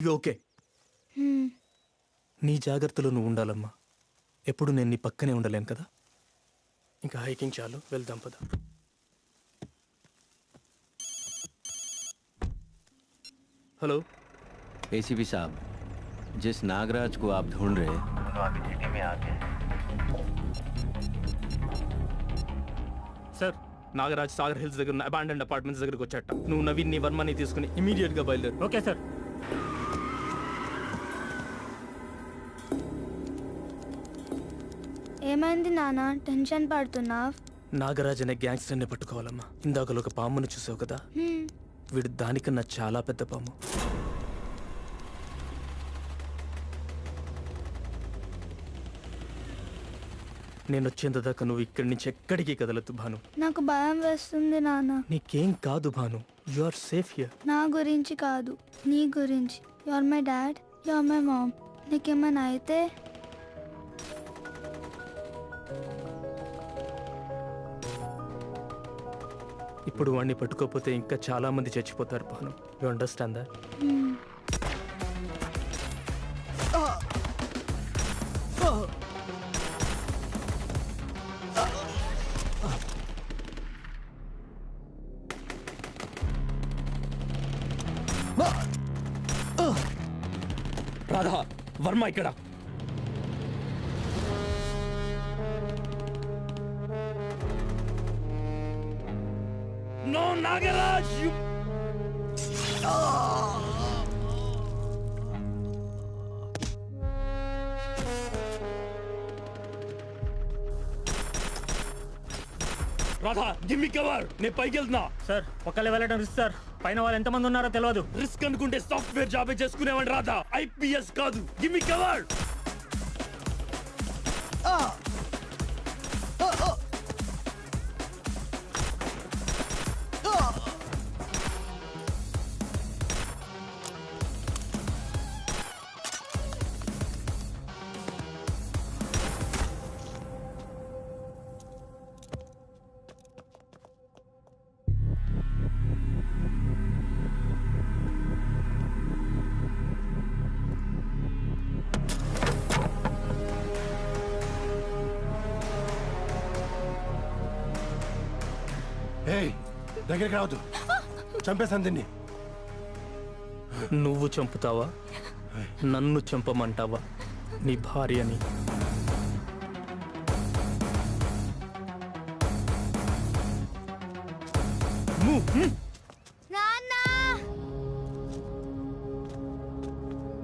Okay, నీ జాగ్రత్తలో నువ్వు ఉండాలమ్మా. ఎప్పుడు నేను నీ పక్కనే ఉండలేను కదా. ఇంకా హైకింగ్ చాలు, వెళ్దాం పద. हेलो एसीपी साहब, जिस नागराज को आप ढूंढ रहे हैं दोनों अभी ड्यूटी में आते हैं. సార్, నాగరాజ్ సాగర్ హిల్స్ దగ్గర ఉన్న అబాండెండ్ అపార్ట్మెంట్స్ దగ్గరకు వచ్చాట. నువ్వు నవీన్ని వర్మని తీసుకుని ఇమీడియట్ గా బయలుదేరు. Okay sir. ఏమైంది నాన్న, టెన్షన్ పడుతున్నావ్? నాగరాజ్ అనే గ్యాంగ్స్టర్ని పట్టుకోవాలమ్మా. ఇందాకలో ఒక పామును చూసావు కదా, వీడు దానికన్నా చాలా పెద్ద పాము. నేను వచ్చేంత దాకా నువ్వు ఇక్కడి నుంచి ఎక్కడికి కదలొద్దు భాను. నాకు భయం వేస్తుంది నాన్న. నీకేం కాదు Bhanu, you are safe here. నా గురించి కాదు, నీ గురించి. You are my dad, you are my mom. నీకేమైనా అయితే ఇప్పుడు వాడిని పట్టుకోకపోతే ఇంకా చాలా మంది చచ్చిపోతారు Bhanu. You understand that? Radha, Varma ఇక్కడ. No, Nagaraj, you... Radha, give me cover. నేను పైకి వెళ్తున్నా. సార్, ఒక్కలే వెళ్ళడం రిస్క్ సార్. పైన వాళ్ళు ఎంతమంది ఉన్నారో తెలియదు. రిస్క్ అనుకుంటే సాఫ్ట్వేర్ జాబే చేసుకునేవాడి రాధా, ఐపీఎస్ కాదు. Give me cover. దగ్గరికి రావద్దు, చంపేస్తాను దీన్ని. నువ్వు చంపుతావా? నన్ను చంపమంటావా? నీ భార్యని. నాన్న,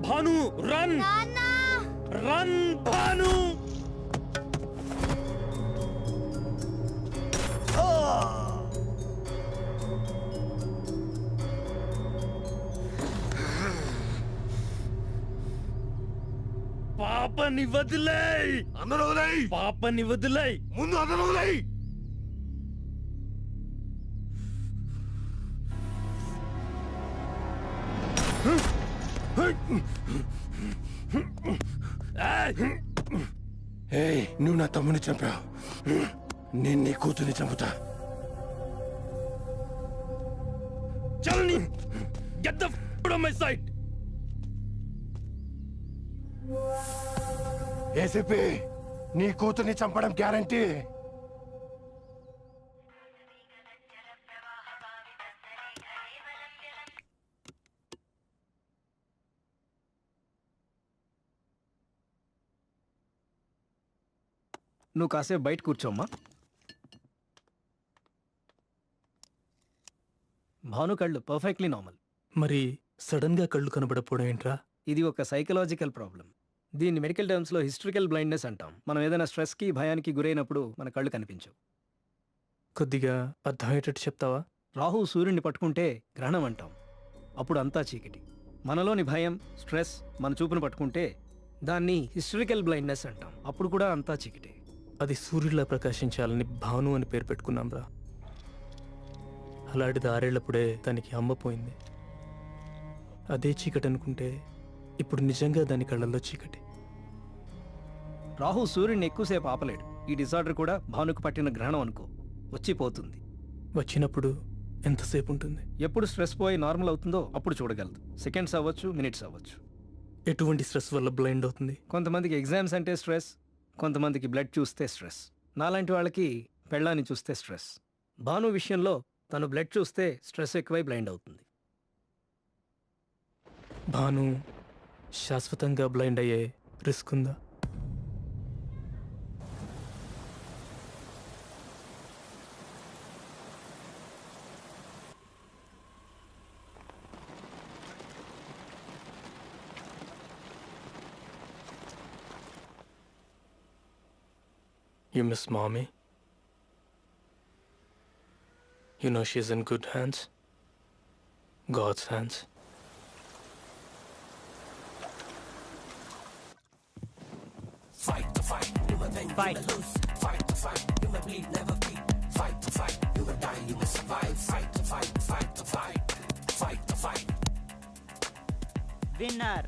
భాను, రన్ నాన్న. రన్ భాను. పాపని వదిలేయ్. అందరూ వదిలేయ్. పాపని వదిలేయ్. ముందు అందరూ వదిలేయ్. నువ్వు నా తమ్ముని చంపావు, నేను నీ కూతుర్ని చంపుతా. చల్ని, గెట్ ద ఫ్ ఆఫ్ మై సైట్. ఏసీపీ, నీ కూతుర్ని చంపడం గ్యారంటీ. నువ్వు కాసేపు బయట కూర్చోమ్మా. భాను కళ్ళు పర్ఫెక్ట్లీ నార్మల్. మరి సడన్ గా కళ్ళు కనబడపోవడం ఏంట్రా? ఇది ఒక సైకలాజికల్ ప్రాబ్లం. దీన్ని మెడికల్ టర్మ్స్లో హిస్టరికల్ బ్లైండ్నెస్ అంటాం. మనం ఏదైనా స్ట్రెస్కి, భయానికి గురైనప్పుడు మన కళ్ళు కనిపించవు. కొద్దిగా అర్థమయ్యేటట్టు చెప్తావా? రాహు సూర్యుడిని పట్టుకుంటే గ్రహణం అంటాం. అప్పుడు అంతా చీకటి. మనలోని భయం, స్ట్రెస్ మన చూపును పట్టుకుంటే దాన్ని హిస్టరికల్ బ్లైండ్నెస్ అంటాం. అప్పుడు కూడా అంతా చీకటి. అది సూర్యుడిలా ప్రకాశించాలని భాను అని పేరు పెట్టుకున్నాం రా. అలాంటిది 6 ఏళ్లప్పుడే దానికి అమ్మ పోయింది. అదే చీకటి అనుకుంటే ఇప్పుడు నిజంగా దాని కళ్ళల్లో చీకటి. రాహు సూర్యుడిని ఎక్కువసేపు ఆపలేడు. ఈ డిసార్డర్ కూడా భానుకు పట్టిన గ్రహణం అనుకో, వచ్చిపోతుంది. వచ్చినప్పుడు ఎంతసేపు ఉంటుంది? ఎప్పుడు స్ట్రెస్ పోయి నార్మల్ అవుతుందో అప్పుడు చూడగలదు. సెకండ్స్ అవ్వచ్చు, మినిట్స్ అవ్వచ్చు. ఎటువంటి స్ట్రెస్ వల్ల బ్లైండ్ అవుతుంది? కొంతమందికి ఎగ్జామ్స్ అంటే స్ట్రెస్, కొంతమందికి బ్లడ్ చూస్తే స్ట్రెస్. నాలాంటి వాళ్ళకి పెళ్ళాన్ని చూస్తే స్ట్రెస్. భాను విషయంలో తను బ్లడ్ చూస్తే స్ట్రెస్ ఎక్కువై బ్లైండ్ అవుతుంది. భాను శాశ్వతంగా బ్లైండ్ అయ్యే రిస్క్ ఉందా? You miss mommy? You know she's in good hands. God's hands. Winner.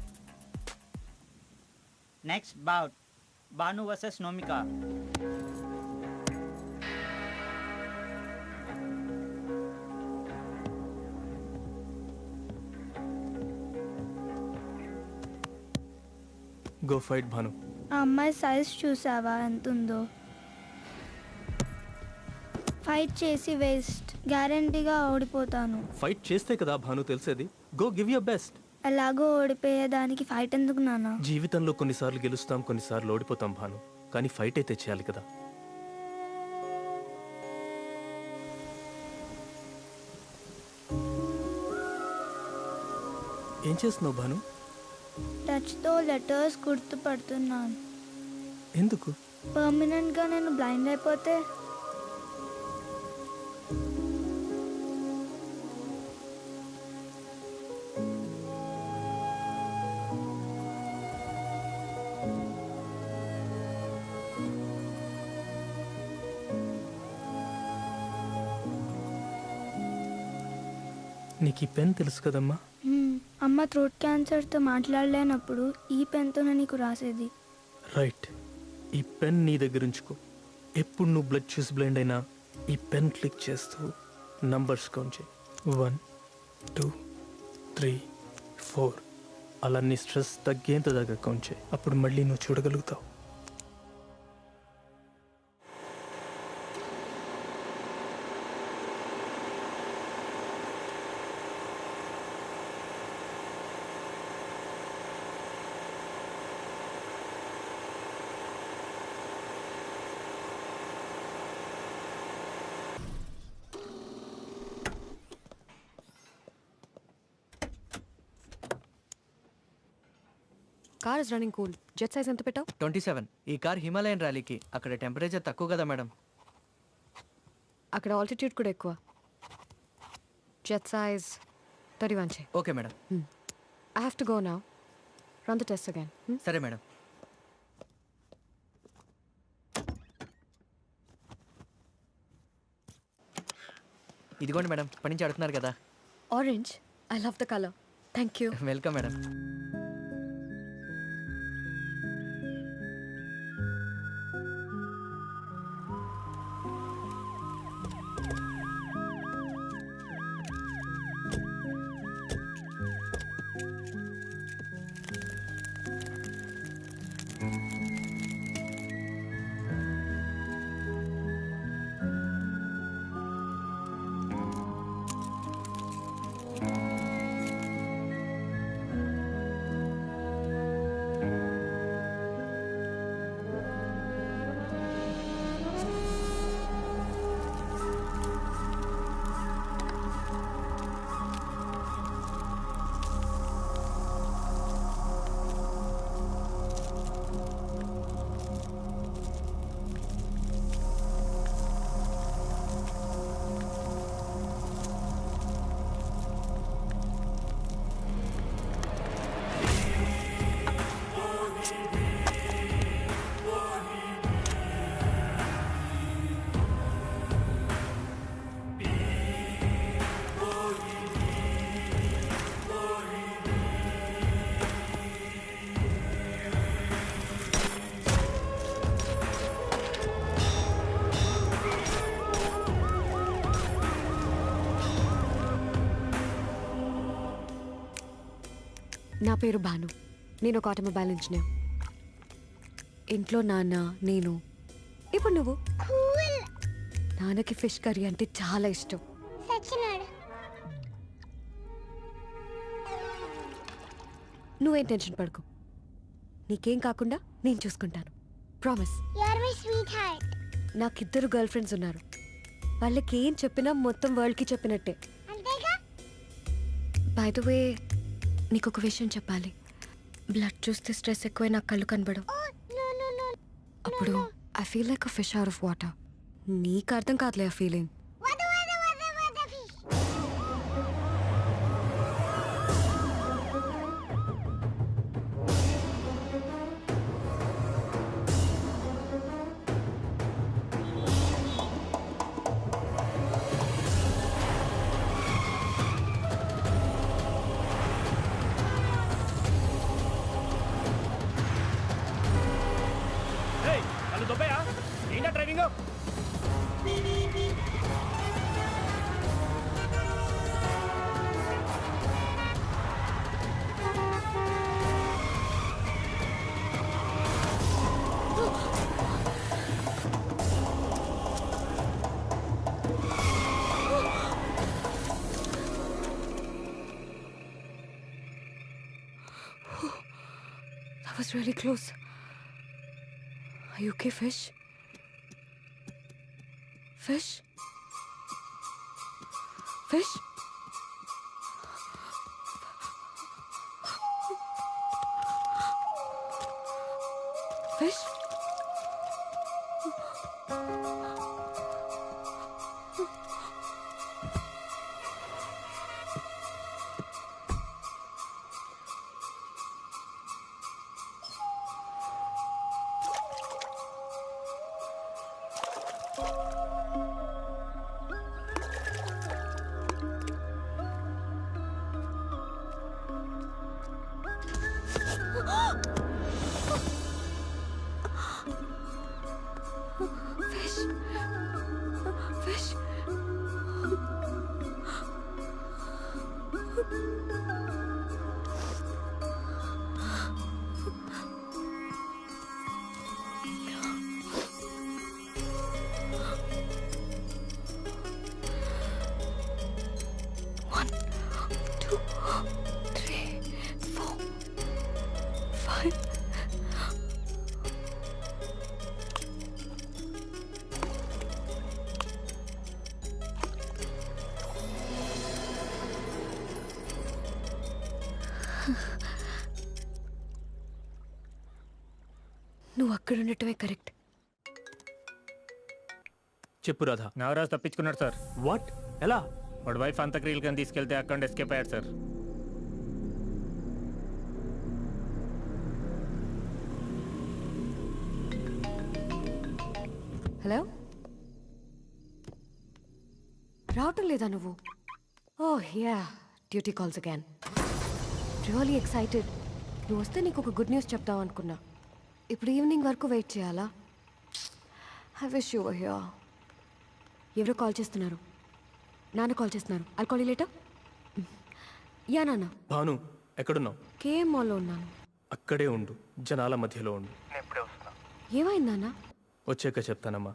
Next bout, Banu versus Nomika. Go fight, Bhanu. ఆ అమ్మాయి సైజ్ చూసావా ఎంత ఉందో? ఫైట్ చేసి వేస్ట్. గ్యారంటీగా ఓడిపోతాను. ఫైట్ చేస్తే కదా భాను తెలిసేది. Go give your best. ఎలాగో ఓడిపోయేదానికి ఫైట్ ఎందుకు నాన్న? జీవితంలో కొన్నిసార్లు గెలుస్తాం, కొన్నిసార్లు ఓడిపోతాం భాను. కానీ ఫైట్ అయితే చేయాలి కదా. ఏం చేస్తున్నావు భాను? టచ్తో లెటర్స్ గుర్తుపడుతున్నాను. ఎందుకు? పర్మనెంట్గా నేను బ్లైండ్ అయిపోతే నీకు ఈ పెన్ తెలుసు కదమ్మా? అమ్మ థ్రోట్ క్యాన్సర్తో మాట్లాడలేనప్పుడు ఈ పెన్తోనే నీకు రాసేది. రైట్. ఈ పెన్ నీ దగ్గర ఉంచుకో. ఎప్పుడు నువ్వు బ్లడ్ చూసి బ్లైండ్ అయినా ఈ పెన్ క్లిక్ చేస్తూ నంబర్స్ కౌంట్ చేయి. 1 2 3 4 అలా నీ స్ట్రెస్ తగ్గేంత దగ్గర కౌంట్ చేయి. అప్పుడు మళ్ళీ నువ్వు చూడగలుగుతావు. Car is running cool. Jet size ఎంత పెట్టావు? 27. ఈ కార్ హిమాలయన్ ర్యాలీకి. అక్కడ టెంపరేచర్ తక్కువ కదా మేడం. అక్కడ ఆల్టిట్యూడ్ కూడా ఎక్కువ. జెట్ సైజ్ 31 చే. Okay madam. I have to go now. Run the test again. సరే మేడం. ఇదిగోండి మేడం, పని నుంచి అడుగుతున్నారు కదా. Orange. I love the colour. Thank you. Welcome madam. నా పేరు భాను. నేను ఒక ఆటోమొబైల్ ఇంజనీర్. ఇంట్లో నాన్న, నేను, ఇప్పుడు నువ్వు. నాన్నకి ఫిష్ కర్రీ అంటే చాలా ఇష్టం. నువ్వేం టెన్షన్ పడుకో, నీకేం కాకుండా నేను చూసుకుంటాను. ప్రామిస్. నాకిద్దరు గర్ల్ ఫ్రెండ్స్ ఉన్నారు. వాళ్ళకి ఏం చెప్పినా మొత్తం వరల్డ్కి చెప్పినట్టే. బై ద వే, నీకు ఒక విషయం చెప్పాలి. బ్లడ్ చూస్తే స్ట్రెస్ ఎక్కువై నాకు కళ్ళు కనబడవు. అప్పుడు I feel like a fish out of water. నీకు అర్థం కాదులే ఆ ఫీలింగ్. ఏంటా driving? That was really close. Are you okay, Fish? Fish? Fish? Fish? Fish? One, two, three, 4, 5. నువ్వు అక్కడ ఉండటమే కరెక్ట్. చెప్పు రాధా. నాగరాజ్ తప్పించుకున్నాడు సార్. వాట్? ఎలా? వాడు వైఫ్ అంతక్రియలకని తీసుకెళ్తే అక్కడ ఎస్కేప్ అయ్యాడు సార్. హలో, రావటం లేదా నువ్వు? Oh yeah, duty calls again. Really excited. నువ్వు వస్తే నీకు ఒక గుడ్ న్యూస్ చెప్తావు అనుకున్నా. ఇప్పుడు ఈవినింగ్ వరకు వెయిట్ చేయాలా? I wish you were here. ఎవరో కాల్ చేస్తున్నారు. నాన్న కాల్ చేస్తున్నారు. I'll call you later. Yeah నాన్న. భాను, ఎక్కడున్నావు? కేఎం మాల్లో ఉన్నాను. అక్కడే ఉండు, జనాల మధ్యలో ఉండు. ఏమైంది నాన్న? వచ్చాక చెప్తానమ్మా.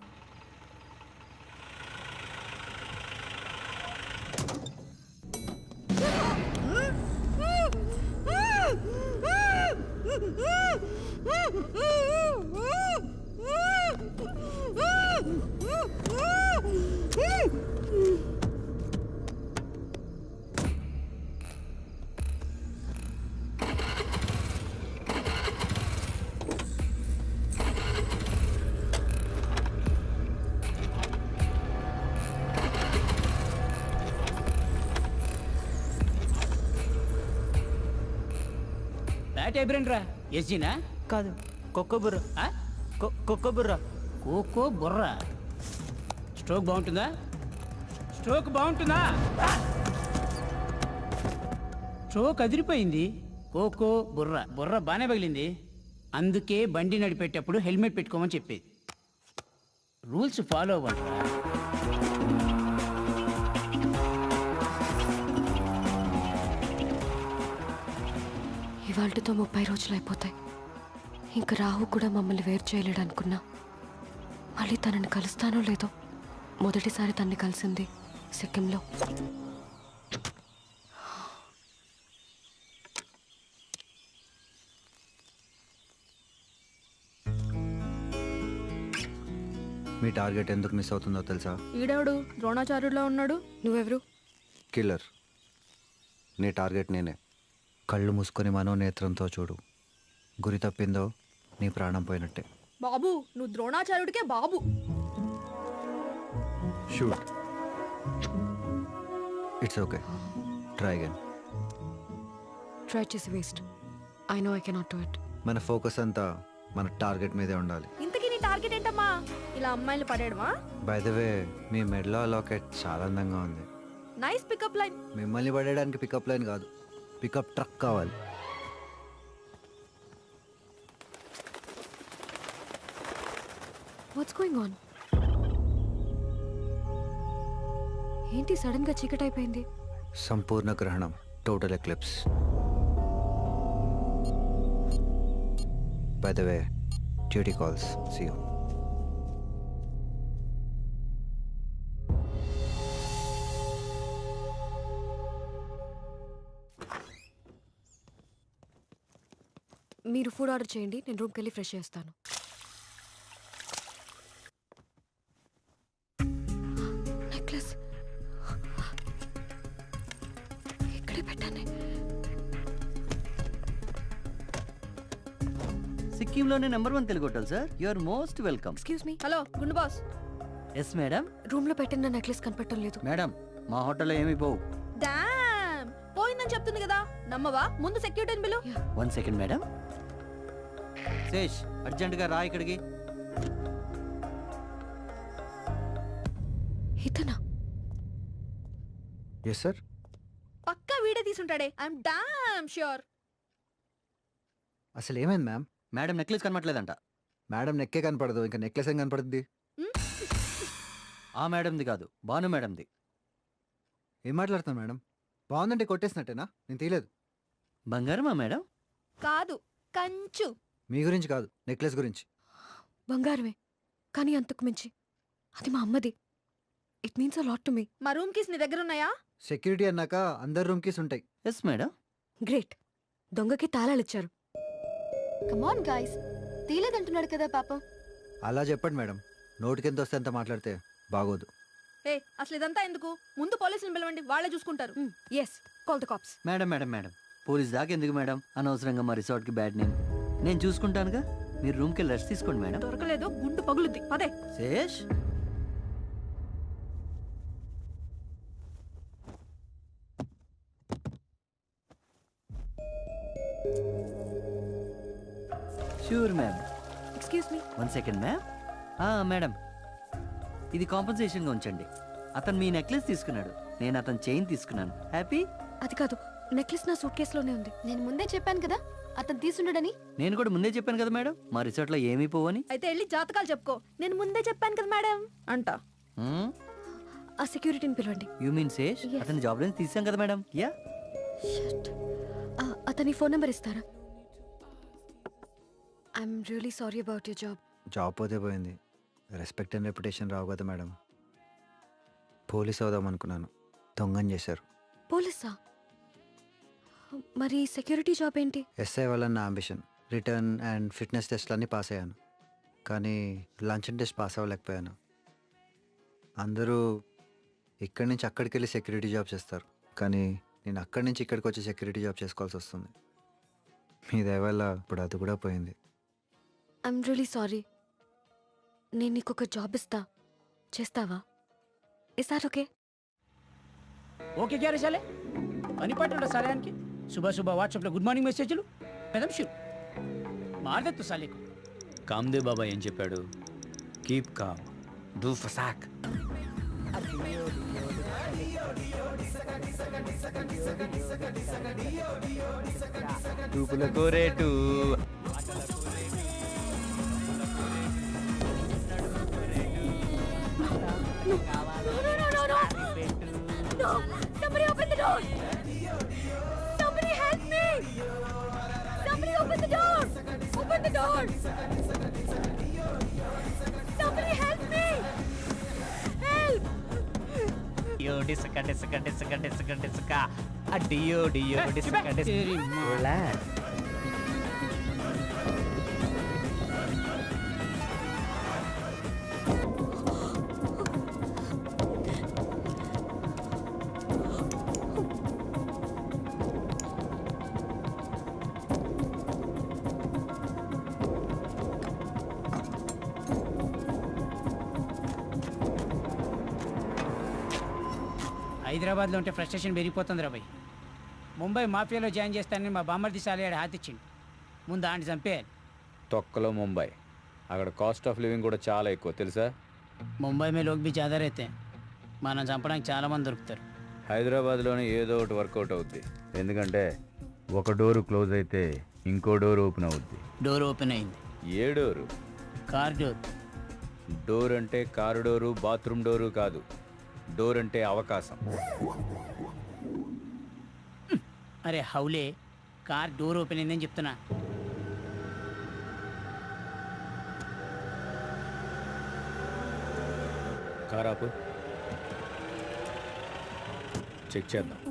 రా ఎస్జీనా? కాదు, కొక్కో బుర్ర. కొక్కో బుర్ర. కోకో బుర్ర. స్ట్రోక్ బాగుంటుందా? స్ట్రోక్ బాగుంటుందా? స్ట్రోక్ అదిరిపోయింది. కోకో బుర్ర. బుర్ర బాగానే పగిలింది. అందుకే బండి నడిపేటప్పుడు హెల్మెట్ పెట్టుకోమని చెప్పేది. రూల్స్ ఫాలో అవ్వండి. ఇవాళతో 30 రోజులు అయిపోతాయి. ఇంకా రాహు కూడా మమ్మల్ని వేరు చేయలేడు అనుకున్నా. మళ్ళీ తనని కలుస్తానో లేదో. మొదటిసారి తన్ని కలిసింది సిక్కింలో. మీ టార్గెట్ ఎందుకు మిస్ అవుతుందో తెలుసా? ఈడెవడు ద్రోణాచార్యుడిలో ఉన్నాడు? నువ్వెవరు? కిల్లర్. నీ టార్గెట్ నేనే. కళ్ళు మూసుకొని మనోనేత్రంతో చూడు. గురి తప్పిందో నీ ప్రాణం పోయినట్టే. బాబు నువ్వు ద్రోణాచార్యుడికే బాబు. Shoot. It's okay. Try again. Try చేసి waste. I no I cannot do it. మన ఫోకస్ అంతా మన టార్గెట్ మీదే ఉండాలి. ఇంతకీ నీ టార్గెట్ ఏంటమ్మా? ఇలా అమ్మాయిలు పడేయడమా? బై ద వే, మీ మెడలో లాకెట్ చాలా అందంగా ఉంది. Nice pickup line. మిమ్మల్ని పడేయడానికి పికప్ లైన్ కాదు, పికప్ ట్రక్ కావాలి. What's going on? ఏంటి సడన్ గా చీకటి అయిపోయింది? సంపూర్ణ గ్రహణం, total eclipse. By the way, duty calls. See you. మీరు ఫుడ్ ఆర్డర్ చేయండి, నేను రూమ్కి వెళ్ళి ఫ్రెష్ చేస్తాను. నెక్లెస్ ఇక్కడే పెట్టానే. సిక్కింలోనే number 1 Telugu hotel sir. You are most welcome. Excuse me. Hello గుండు బాస్. Yes madam. రూమ్ లో పెట్టిన నెక్లెస్ కనపడటం లేదు. మేడం మా హోటల్లో ఏమి పోవు. డామ్ పోయిందని చెప్తుంది కదా, నమ్మవా? ముందు సెక్యూరిటీని బిలు. 1 సెకండ్ మేడం. శేష్ అర్జెంటుగా రా ఇక్కడికి. ఇతనా? Yes sir. పక్కా వీడియో తీసుంటాడే. I'm damn sure. అసలు ఏమైంది మ్యామ్? మేడం నెక్లెస్ కనపట్లేదంట. మేడం నెక్కే కనపడదు, ఇంకా నెక్లెస్ ఏం కనపడుద్ది? ఆ మేడంది కాదు, భాను మేడంది. ఏం మాట్లాడుతాను మేడం? బాగుందంటే కొట్టేసినట్టేనా? నేను తీయలేదు. బంగారమా మేడం? కాదు కంచు. మీ గురించి కాదు, నెక్లెస్ గురించి. బంగారమే, కానీ అంతకు మించి అది మా అమ్మది. It means a lot to me. మా రూమ్ కీస్ నీ దగ్గర ఉన్నాయా? సెక్యూరిటీ అన్నాక అందరు రూమ్ కీస్ ఉంటాయి. Yes madam. గ్రేట్. దొంగకి తాళాలు ఇచ్చారు. కమాన్ గైస్, తీలేదంటున్నాడు కదా పాపం. అలా చెప్పండి మేడం, నోటికెంత వస్తే అంత మాట్లాడితే బాగోదు. ఏ అసలు ఇదంతా ఎందుకు? ముందు పోలీసులు పిలవండి, వాళ్ళే చూసుకుంటారు. Yes, call the cops. Madam madam madam, police దాకా ఎందుకు మేడం? అనవసరంగా మా రిసార్ట్కి బ్యాడ్ నేమ్. నేను చూసుకుంటానుగా, మీరు రూమ్కి వెళ్ళి రెస్ట్ తీసుకోండి మేడం. దొరకలేదు, గుండు పగులుద్ది. అదే Sesh. Sure ma'am. Excuse me. 1 second ma'am. Madam, ఇది కాంపన్సేషన్గా ఉంచండి. అతను మీ నెక్లెస్ తీసుకున్నాడు, నేను అతని చైన్ తీసుకున్నాను. హ్యాపీ? అది కాదు, నెక్లెస్ నా సూట్ కేసులోనే ఉంది. నేను ముందే చెప్పాను కదా అతను తీసుండడని. నేను కూడా ముందే చెప్పాను కదా మేడం, మా రిసార్ట్లో ఏమీ పోవని. అయితే వెళ్ళి జాతకాలు చెప్పుకో. నేను ముందే చెప్పాను కదా మేడం అంట. ఆ సెక్యూరిటీని పిలవండి. You mean Sesh? Yes. అతని జాబ్ నుంచి తీసాం కదా మేడం. యా. అతని ఫోన్ నెంబర్ ఇస్తారా? I'm really sorry about your job. Job పోతే పోయింది, రెస్పెక్ట్ అండ్ రెప్యుటేషన్ రావు కదా మేడం. పోలీస్ అవుదాం అనుకున్నాను, దొంగని చేశారు. పోలీసా? మరి సెక్యూరిటీ జాబ్ ఏంటి? ఎస్ఐ వల్ల నా అంబిషన్. రిటర్న్ అండ్ ఫిట్నెస్ టెస్ట్లన్నీ పాస్ అయ్యాను, కానీ లంచ్ టెస్ట్ పాస్ అవ్వలేకపోయాను. అందరూ ఇక్కడి నుంచి అక్కడికి వెళ్ళి సెక్యూరిటీ జాబ్ చేస్తారు, కానీ నేను అక్కడి నుంచి ఇక్కడికి వచ్చి సెక్యూరిటీ జాబ్ చేసుకోవాల్సి వస్తుంది. మీ దయ వల్ల ఇప్పుడు అది కూడా పోయింది. I'm really sorry. నేను నీకు ఒక జాబ్ ఇస్తా, చేస్తావా? Is that okay? ఓకే క్యా రే సాలే, పని పట్టు సాలయానికి. सुबह सुबह व्हाट्सएप గుడ్ మార్నింగ్ మెసేజ్లు. మేడం షూర్ మారదత్తు సాలేకు. కామ్దేవ్ బాబా ఏం చెప్పాడు? కీప్ కామ్, డూ ఫసాక్. టూపులకు రేటు. Somebody open the door! Somebody help me! Lord! Somebody help me! Help! డియో డిసక డిసక డిసక డిసక డిసక డియో డియో డిసక డిసక. హైదరాబాద్లో ఉంటే ఫ్రస్ట్రేషన్ పెరిగిపోతుంది రాబాయ్. ముంబై మాఫియాలో జాయిన్ చేస్తానని మా బామ్మర్ది సాలయాడు హాతిచ్చిండు. ముందు ఆంటి చంపేయాలి. తొక్కలో ముంబై, అక్కడ కాస్ట్ ఆఫ్ లివింగ్ కూడా చాలా ఎక్కువ తెలుసా. ముంబై మే లోక్ బి జ్యాదా రేతే, మనం చంపడానికి చాలా మంది దొరుకుతారు. హైదరాబాద్లోనే ఏదో ఒకటి వర్కౌట్ అవుద్ది, ఎందుకంటే ఒక డోరు క్లోజ్ అయితే ఇంకో డోర్ ఓపెన్ అవుద్ది. డోర్ ఓపెన్ అయింది. ఏ డోరు? Car door. డోర్ అంటే కారు డోరు, బాత్రూమ్ డోరు కాదు. డోర్ అంటే అవకాశం. అరే హౌలే, కార్ డోర్ ఓపెన్ అయిందని చెప్తున్నా. కార్ ఆపు, చెక్ చేద్దాం.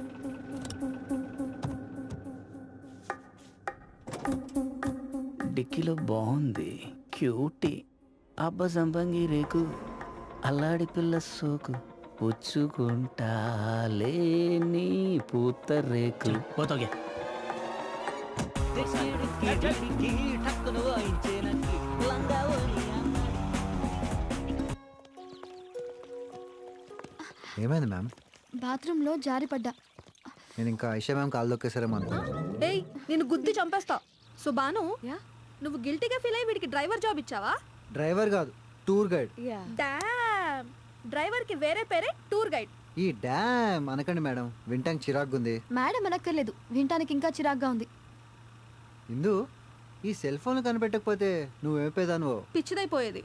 డిక్కీలో బాగుంది, క్యూటీ. అబ్బ సంపంగి రేకు, అల్లాడి పిల్ల సోకు, పుచ్చుకుంటాలే నీ పూత రేకు. పోతాగే. ఏమైంది మ్యామ్? బాత్రూంలో జారి పడ్డా. నేను ఇంకా ఐషా మ్యామ్ కాలు దొక్కేసారేమో అనుకున్నాను. ఏయ్, నేను గుద్ది చంపేస్తా. సో బాను, నువ్వు గిల్టీగా ఫీల్ అయ్యి వీడికి డ్రైవర్ జాబ్ ఇచ్చావా? డ్రైవర్ కాదు, టూర్ గైడ్. డామ్, డ్రైవర్ కి వేరే పేరే టూర్ గైడ్. ఈ డ్యామ్ అనకండి మేడం, వింటానికి చిరాగ్గా ఉంది. మేడం అనక్కర్లేదు, వినటానికి ఇంకా చిరాగ్గా ఉంది. ఇందు, ఈ సెల్ ఫోన్ కనిపెట్టకపోతే నువ్వేమైపోయేదానువో. పిచ్చిదైపోయేది.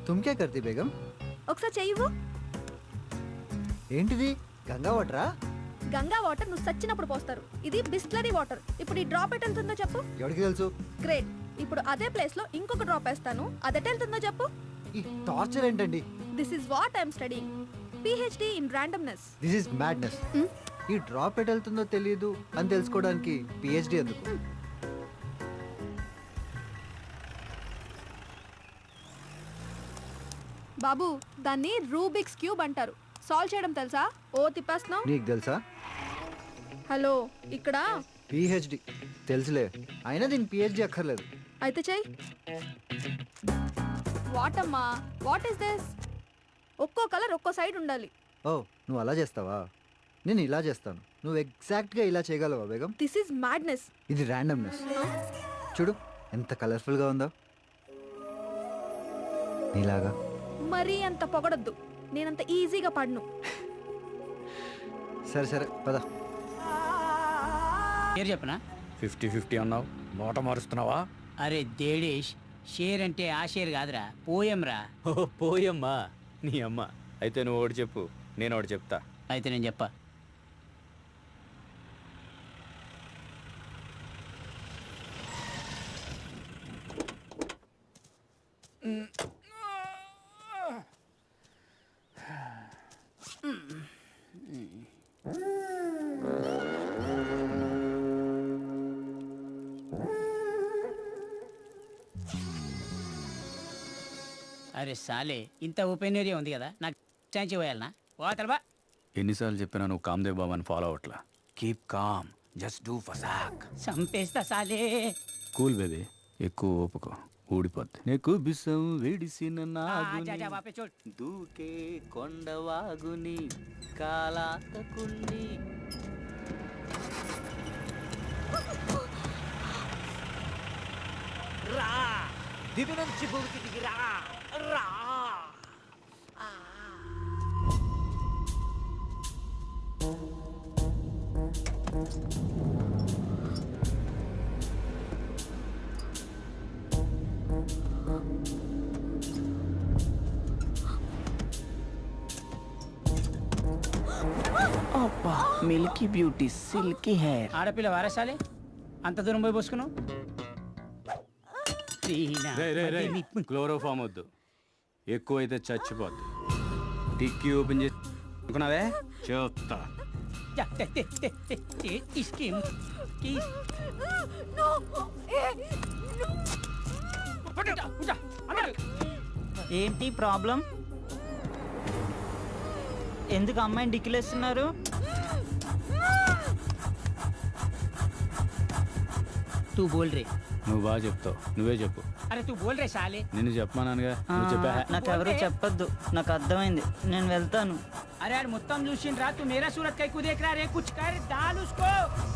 తుమ్కే కర్తీ బేగం. ఒకసారి చెయ్యవు. ఏంటిది, గంగా వాటరా? గంగా వాటర్ నువ్వు సచ్చినప్పుడు పోస్తారు. ఇది బిస్లరీ వాటర్. ఇప్పుడు ఈ డ్రాప్ ఎట్ వెళ్తుందో చెప్పు. ఎవరికి తెలుసు? గ్రేట్. ఇప్పుడు అదే ప్లేస్ లో ఇంకొక డ్రాప్ వేస్తాను, అది ఎట్ వెళ్తుందో చెప్పు. ఈ టార్చర్ ఏంటండి? This is what I'm studying. PhD in randomness. This is madness. ఈ డ్రాప్ ఎట్ వెళ్తుందో తెలియదు అని తెలుసుకోవడానికి PhD ఎందుకు? బాబు, దాన్ని రూబిక్స్ క్యూబ్ అంటారు. సాల్వ్ చేయడం తెలుసా? ఓ తిప్పేస్తున్నావు. నీకు తెలుసా? హలో, ఇక్కడ PhD తెలుసులే, అయినా దీనికి PhD అక్కర్లేదు. అయితే చెయ్యి. వాట్ అమ్మా, వాట్ ఇస్ దిస్? ఒక్కో కలర్ ఒక్కో సైడ్ ఉండాలి. ఓ, నువ్వు అలా చేస్తావా? నేను ఇలా చేస్తాను. నువ్వు ఎగ్జాక్ట్గా ఇలా చేయగలవా బేగం? This is madness. ఇది ర్యాండమ్నెస్. చూడు ఎంత కలర్ఫుల్గా ఉందో. నీలాగా మరీ అంత పొగడొద్దు, నేనంత ఈజీగా పడను. సరే సరే పద. పేరు చెప్పనా? 50-50 అన్నావు, నోట మారుస్తున్నావా? అరే దేడేష్, షేర్ అంటే ఆ షేర్ కాదురా, పోయం రా. ఓ పోయమ్మా, నీ అమ్మ. అయితే నువ్వు ఒకటి చెప్పు, నేను ఒకటి చెప్తా. అయితే నేను చెప్పా. అరే సాలే, ఇంత ఓపెన్ ఏరియా ఉంది కదా, నాకు చాంచి పోయాలనా? పోతలబా. ఎన్నిసార్లు చెప్పినా నువ్వు కామ్దేవ్ బాబాని ఫాలో అవట్లా. కీప్ కామ్, జస్ట్ డూ ఫసాక్. చంపేస్తా సాలే. కూల్ బేబీ, ఎక్కువ ఓపుకో, ఊడిపోద్ది. నీకు బిసం విడిసిన బాపే చూడు. దూకే కొండవాగుని కాలాతకుని. రా, దివి నుంచి భూమికి దిగిరా. రా. అబ్బా, మిల్కీ బ్యూటీ, సిల్కీ హెయిర్. ఆడపిల్ల వారసాలే, అంత దూరం పోయి పోసుకున్నావు. క్లోరోఫామ్ వద్దు, ఎక్కువైతే చచ్చిపోద్ది. టిక్కీ ఓపెన్ చేసి అనుకున్నావే చెప్తా. ఏంటి ప్రాబ్లం? ఎందుకు అమ్మాయిని డిక్కిలేస్తున్నారు? तू बोल रे. నువ్వు బాగా చెప్తావు, నువ్వే చెప్పు. अरे तू बोल रे साले. నిన్ను చెప్పమానానుగా, నువ్వు చెప్పా. నాకెవరూ చెప్పొద్దు, నాకు అర్థమైంది, నేను వెళ్తాను. अरे यार मुत्तम लूशिन रहा, तू मेरा सूरत कहीं को देख रहा रे? कुछ कर, डाल उसको,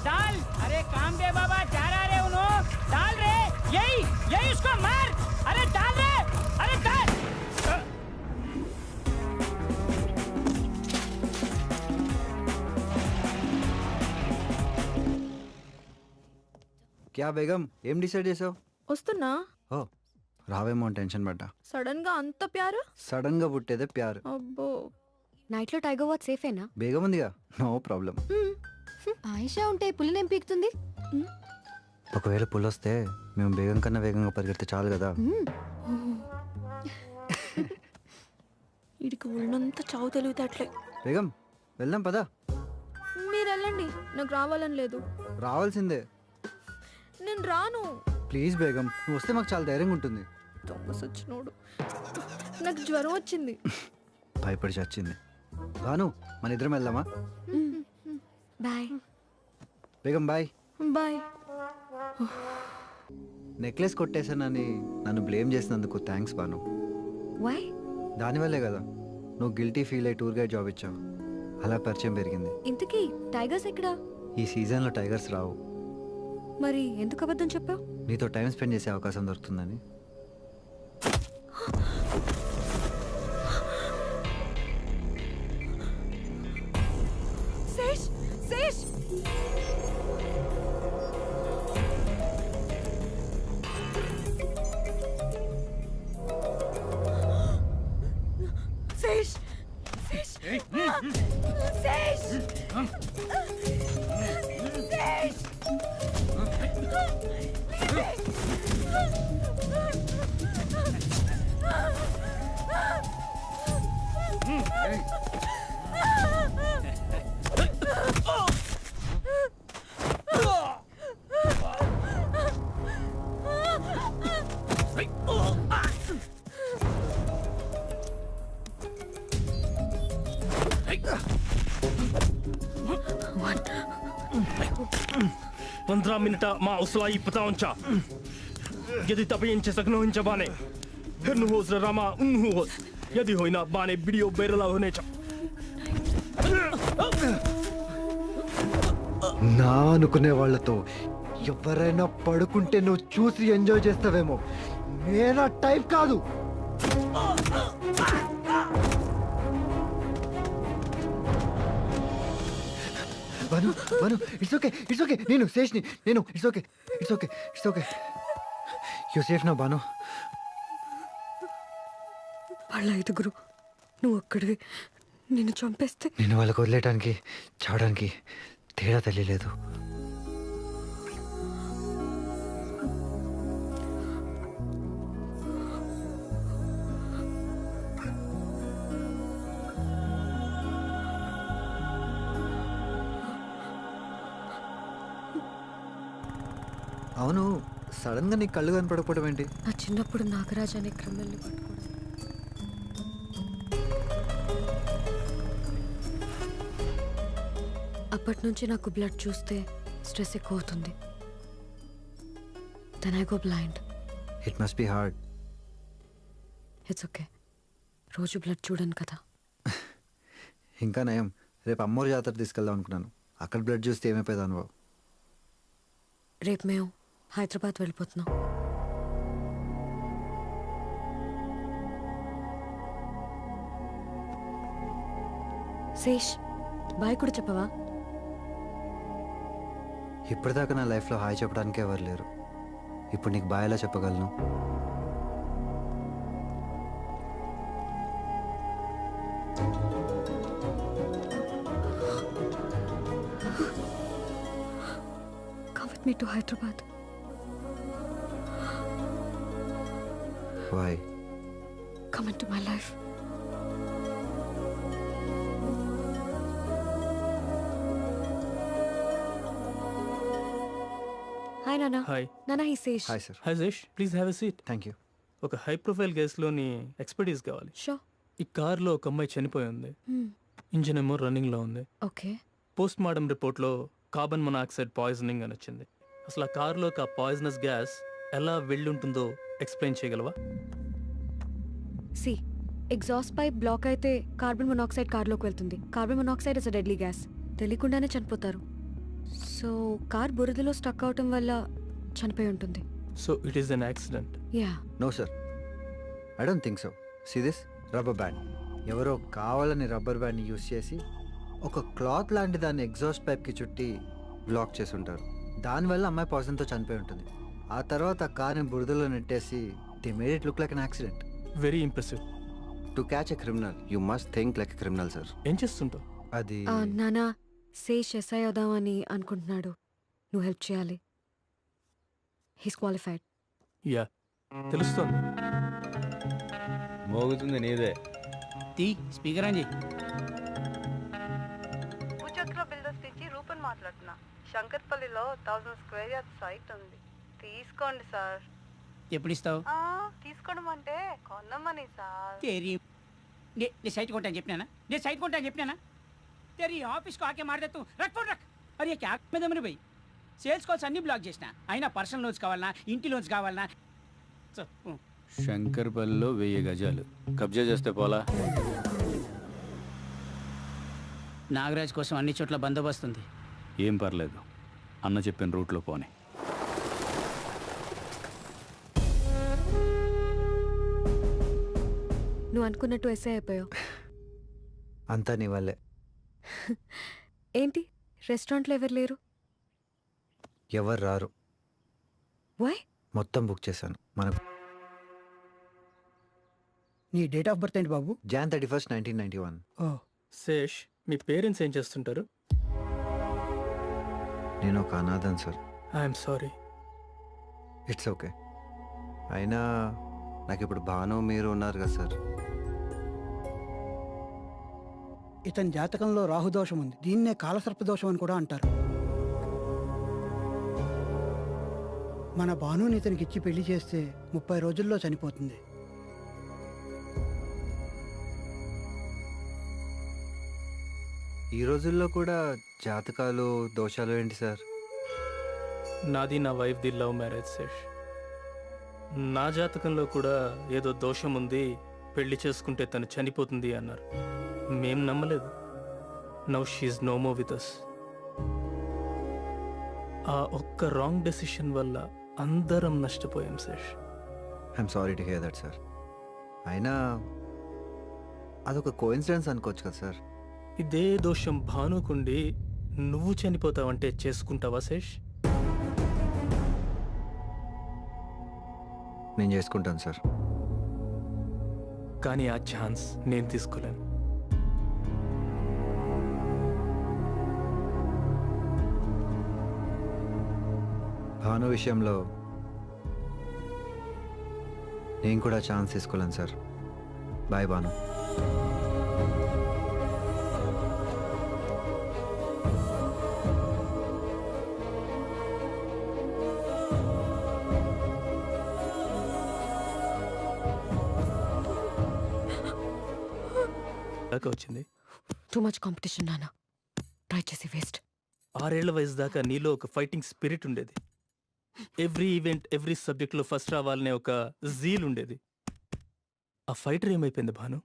डाल. अरे काम दे बाबा, जा रहा रे उन्हों, डाल रे. यही उसको मार. अरे डाल रे, अरे डाल. క్యా బేగం, ఏం డిసైడ్ చేసావు? వస్తున్నా. ఓ రావేమో అని టెన్షన్ పడ్డా. సడన్ గా అంత ప్యారు? సడన్ గా పుట్టేదే ప్యార్. అబ్బో. నైట్లో టైగర్ వాచ్ సేఫేనా? బేగం ఉందిగా, నో ప్రాబ్లం. ఆయిషా ఉంటే పులినేం పీకుతుంది? ఒకవేళ పులొస్తే మేము బేగం కన్నా వేగంగా పరిగెడితే చాలు కదా. వీడికి ఉన్నంత చావు తెలివితేటలే. బేగం వెళ్దాం పదా. మీరు వెళ్ళండి, నాకు రావాలని లేదు. రావాల్సిందే. నేను రాను. ప్లీజ్ బేగం, నువ్వు వస్తే మాకు చాలా ధైర్యంగా ఉంటుంది. తొమ్మసొచ్చినోడు, నాకు జ్వరం వచ్చింది. భయపడి చచ్చింది. భాను, మన ఇద్దరం వెళ్దామా? Bye Begum. Bye bye. Necklace కొట్టేశానని నన్ను బ్లేమ్ చేసినందుకు థ్యాంక్స్ భాను. వై? దానివల్లే కదా నువ్వు గిల్టీ ఫీల్ అయ్యి టూర్ గైడ్ జాబ్ ఇచ్చావు. అలా పరిచయం పెరిగింది. ఇంతకీ టైగర్స్ ఎక్కడా? ఈ సీజన్లో టైగర్స్ రావు. మరి ఎందుకు అబద్ధం చెప్పావు? నీతో టైం స్పెండ్ చేసే అవకాశం దొరుకుతుందని. శేష్, శేష్. శేష్, శేష్. శేష్. శేష్. पंद्रह मिनट माँ उसलाई पताउंचा यदि तपिंचे सकनो हिंचा बाने हनु होस रामा उन्हु होस यदि होइना बाने वीडियो बैरला होने चा నా అనుకునే వాళ్ళతో ఎవరైనా పడుకుంటే నువ్వు చూసి ఎంజాయ్ చేస్తావేమో. నేనా టైప్ కాదు. Banu Banu, it's okay, it's okay. నేను శేష్ని, it's okay, it's okay, it's okay. You safe నా బాను. వాళ్ళ ఐదుగురు, నువ్వు ఒక్కడివి. నిన్ను చంపేస్తే నేను వాళ్ళకి వదిలేయడానికి చావడానికి తేడా తెలియలేదు. అవును, సడన్ గా నీకు కళ్ళు కనపడకపోవడం ఏంటి? నా చిన్నప్పుడు నాగరాజ్ అనే క్రిమినల్ని పట్టుకోవడం. అప్పటి నుంచి నాకు బ్లడ్ చూస్తే స్ట్రెస్ ఎక్కువ అవుతుంది. Then I go blind. It must be hard. It's okay, రోజు బ్లడ్ చూడను కదా. ఇంకా నయం, రేపు అమ్మోరు జాతర తీసుకెళ్దాం అనుకున్నాను. అక్కడ బ్లడ్ చూస్తే ఏమైపోయింది అనుభవం. రేపు మేము హైదరాబాద్ వెళ్ళిపోతున్నాం. శేష్, బాయ్ కూడా చెప్పవా? ఇప్పటిదాకా నా లైఫ్లో హాయ్ చెప్పడానికి ఎవరు లేరు. ఇప్పుడు నీకు బాయ్ ఎలా చెప్పగలను? Come with me to Hyderabad. Why? Come into my life. Hi, Nana. Hi Nana, he says. Hi, sir. Hi Sesh please have a seat. Thank you. ఒక హై ప్రొఫైల్ కేసులోని ఎక్స్పర్టీస్ కావాలి. Sure. ఈ కార్లో ఒక అమ్మాయి చనిపోయి ఉంది. Hmm. ఇంజిన్ ఏమో రన్నింగ్లో ఉంది. Okay. పోస్ట్ మార్టం రిపోర్ట్లో కార్బన్ మొనాక్సైడ్ పాయిజనింగ్ అని వచ్చింది. అసలు ఆ కార్లోకి ఆ పాయిజనస్ గ్యాస్ ఎలా వెళ్ళుంటుందో ఎక్స్ప్లెయిన్ చేయగలవా? See, ఎగ్జాస్ట్ పైప్ బ్లాక్ అయితే కార్బన్ మొనాక్సైడ్ కార్లోకి వెళ్తుంది. Carbon monoxide is a deadly gas. తెలియకుండానే చనిపోతారు. సో కార్ బురదలో స్టక్ అవటం వల్ల చనిపోయి ఉంటుంది. So it is an accident. Yeah. No, sir. I don't think so. See this? Rubber band. ఎవరో కావాలని రబ్బర్ బ్యాండ్ని యూస్ చేసి ఒక క్లాత్ లాంటి దాన్ని ఎగ్జాస్ట్ పైప్కి చుట్టి బ్లాక్ చేసి ఉంటారు. దానివల్ల అమ్మాయి పాయిజన్తో చనిపోయి ఉంటుంది. ఆ తర్వాత ఆ కార్ని బురదలో నెట్టేసి they made it look like an accident. Very impressive. To catch a criminal you must think like a criminal, sir. ఏం చేస్తుంటావు? అది నానా శేష్ ఎస్ఐ అవుదామని అనుకుంటున్నాడు. నువ్వు హెల్ప్ చేయాలి. He's qualified. యా తెలుస్తోంది. మోగుతుంది నీదే. తీ స్పీకర్ అని భూచక్ర బిల్డర్స్ నుంచి రూపన్ మాట్లాడుతున్నా. శంకర్పల్లిలో 1000 స్క్వేర్ యార్డ్ సైట్ ఉంది. తీసుకోండి సార్. ఎప్పుడు ఇస్తావు? తీసుకోవడం అంటే కొనమని సార్. तेरी ने साइट కొంటాను చెప్పినానా? ने साइट కొంటాను చెప్పినానా? तेरी ఆఫీస్ को आके मार दे तू. रख फोन रख. अरे ये क्या में दमरे भाई. సేల్స్ కాల్స్ అన్ని బ్లాక్ చేసిన. అయినా పర్సనల్ లోన్స్ కావాలనా, ఇంటి లోన్స్ కావాలనా? శంకర్పల్లిలో 1000 గజాలు కబ్జా చేస్తే పోలా. నాగరాజ్ కోసం అన్ని చోట్ల బందోబస్తు ఉంది. ఏం పర్లేదు, అన్న చెప్పిన రూట్లో పోనీ. నువ్వు అనుకున్నట్టు ఎస్ఐ అయిపోయావు. అంతా నీ వల్లే. ఏంటి రెస్టారెంట్లో ఎవరు లేరు? ఎవరు రారు. వై? మొత్తం బుక్ చేశాను. మనకు నీ డేట్ ఆఫ్ బర్త్ ఏంటి బాబు? Jan 31st, 1991. శేష్ మీ పేరెంట్స్ ఏం చేస్తుంటారు? నేను ఒక అనాథన్, sir. I'm sorry. It's okay. అయినా నాకు ఇప్పుడు భాను మీరు ఉన్నారు కదా సార్. ఇతని జాతకంలో రాహుదోషం ఉంది. దీన్నే కాలసర్పదోషం అని కూడా అంటారు. మన భానుని ఇతనికి ఇచ్చి పెళ్లి చేస్తే 30 రోజుల్లో చనిపోతుంది. ఈ రోజుల్లో కూడా జాతకాలు దోషాలు ఏంటి సార్? నాది నా వైఫ్ ది లవ్ మ్యారేజ్ శేష్. నా జాతకంలో కూడా ఏదో దోషం ఉంది, పెళ్లి చేసుకుంటే తను చనిపోతుంది అన్నారు. మేం నమ్మలేదు. Now she's no more with us. ఆ ఒక్క రాంగ్ డెసిషన్ వల్ల అందరం నష్టపోయాం Sesh. I'm sorry to hear that sir. అయినా అదొక కోఇన్సిడెన్స్ అనుకోవచ్చు కదా సార్. ఇదే దోషం భానుకుండి నువ్వు చనిపోతావంటే చేసుకుంటావా శేష్? నేను చేసుకుంటాను సార్. కానీ ఆ ఛాన్స్ నేను తీసుకోలేను. భాను విషయంలో నేను కూడా ఛాన్స్ తీసుకోలేను సార్. బాయ్ భాను. దాకా వచ్చింది. టూ మచ్ కాంపిటీషన్ నాన్న. ట్రై చేసి వేస్ట్. 6 ఏళ్ల వయసు దాకా నీలో ఒక ఫైటింగ్ స్పిరిట్ ఉండేది. ఎవ్రీ ఈవెంట్, ఎవ్రీ సబ్జెక్ట్లో ఫస్ట్ రావాలనే ఒక జీల్ ఉండేది. ఆ ఫైటర్ ఏమైపోయింది భాను?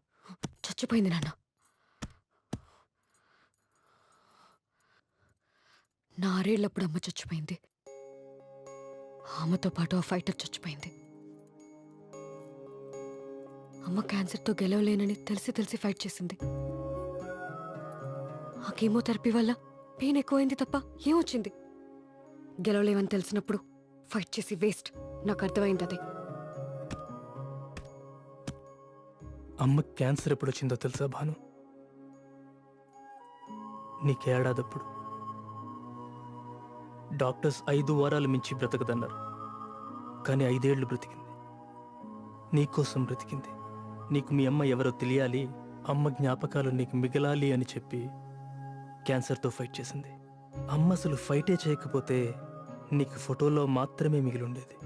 చచ్చిపోయింది నాన్న. నా 6 ఏళ్ళప్పుడు అమ్మ చచ్చిపోయింది. అమ్మతో పాటు ఆ ఫైటర్ చచ్చిపోయింది. అమ్మ క్యాన్సర్తో గెలవలేనని తెలిసి తెలిసి ఫైట్ చేసింది. ఆ కీమోథెరపీ వల్ల పెయిన్ ఎక్కువైంది తప్ప ఏమొచ్చింది? గెలవలేమని తెలిసినప్పుడు ఫైట్ చేసి వేస్ట్. నాకు అర్థమైంది అదే. అమ్మ క్యాన్సర్ ఎప్పుడు వచ్చిందో తెలుసా భాను? నీకేడాదప్పుడు. డాక్టర్స్ 5 వారాలు మించి బ్రతకదన్నారు, కానీ 5 ఏళ్లు బ్రతికింది. నీకోసం బ్రతికింది. నీకు మీ అమ్మ ఎవరో తెలియాలి, అమ్మ జ్ఞాపకాలు నీకు మిగలాలి అని చెప్పి క్యాన్సర్తో ఫైట్ చేసింది. అమ్మ అసలు ఫైటే చేయకపోతే నీకు ఫోటోలో మాత్రమే మిగిలి ఉండేది.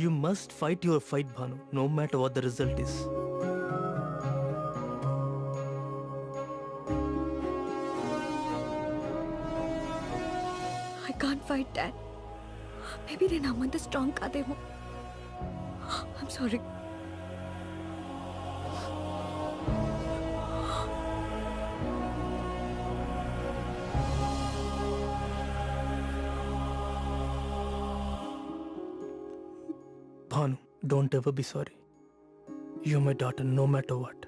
You must fight your fight Bhanu, no matter what the result is. I can't fight Dad. Maybe నేను అమ్మంత స్ట్రాంగ్ కాదేమో. I'm sorry. Bhanu, don't ever be sorry. You're my daughter no matter what.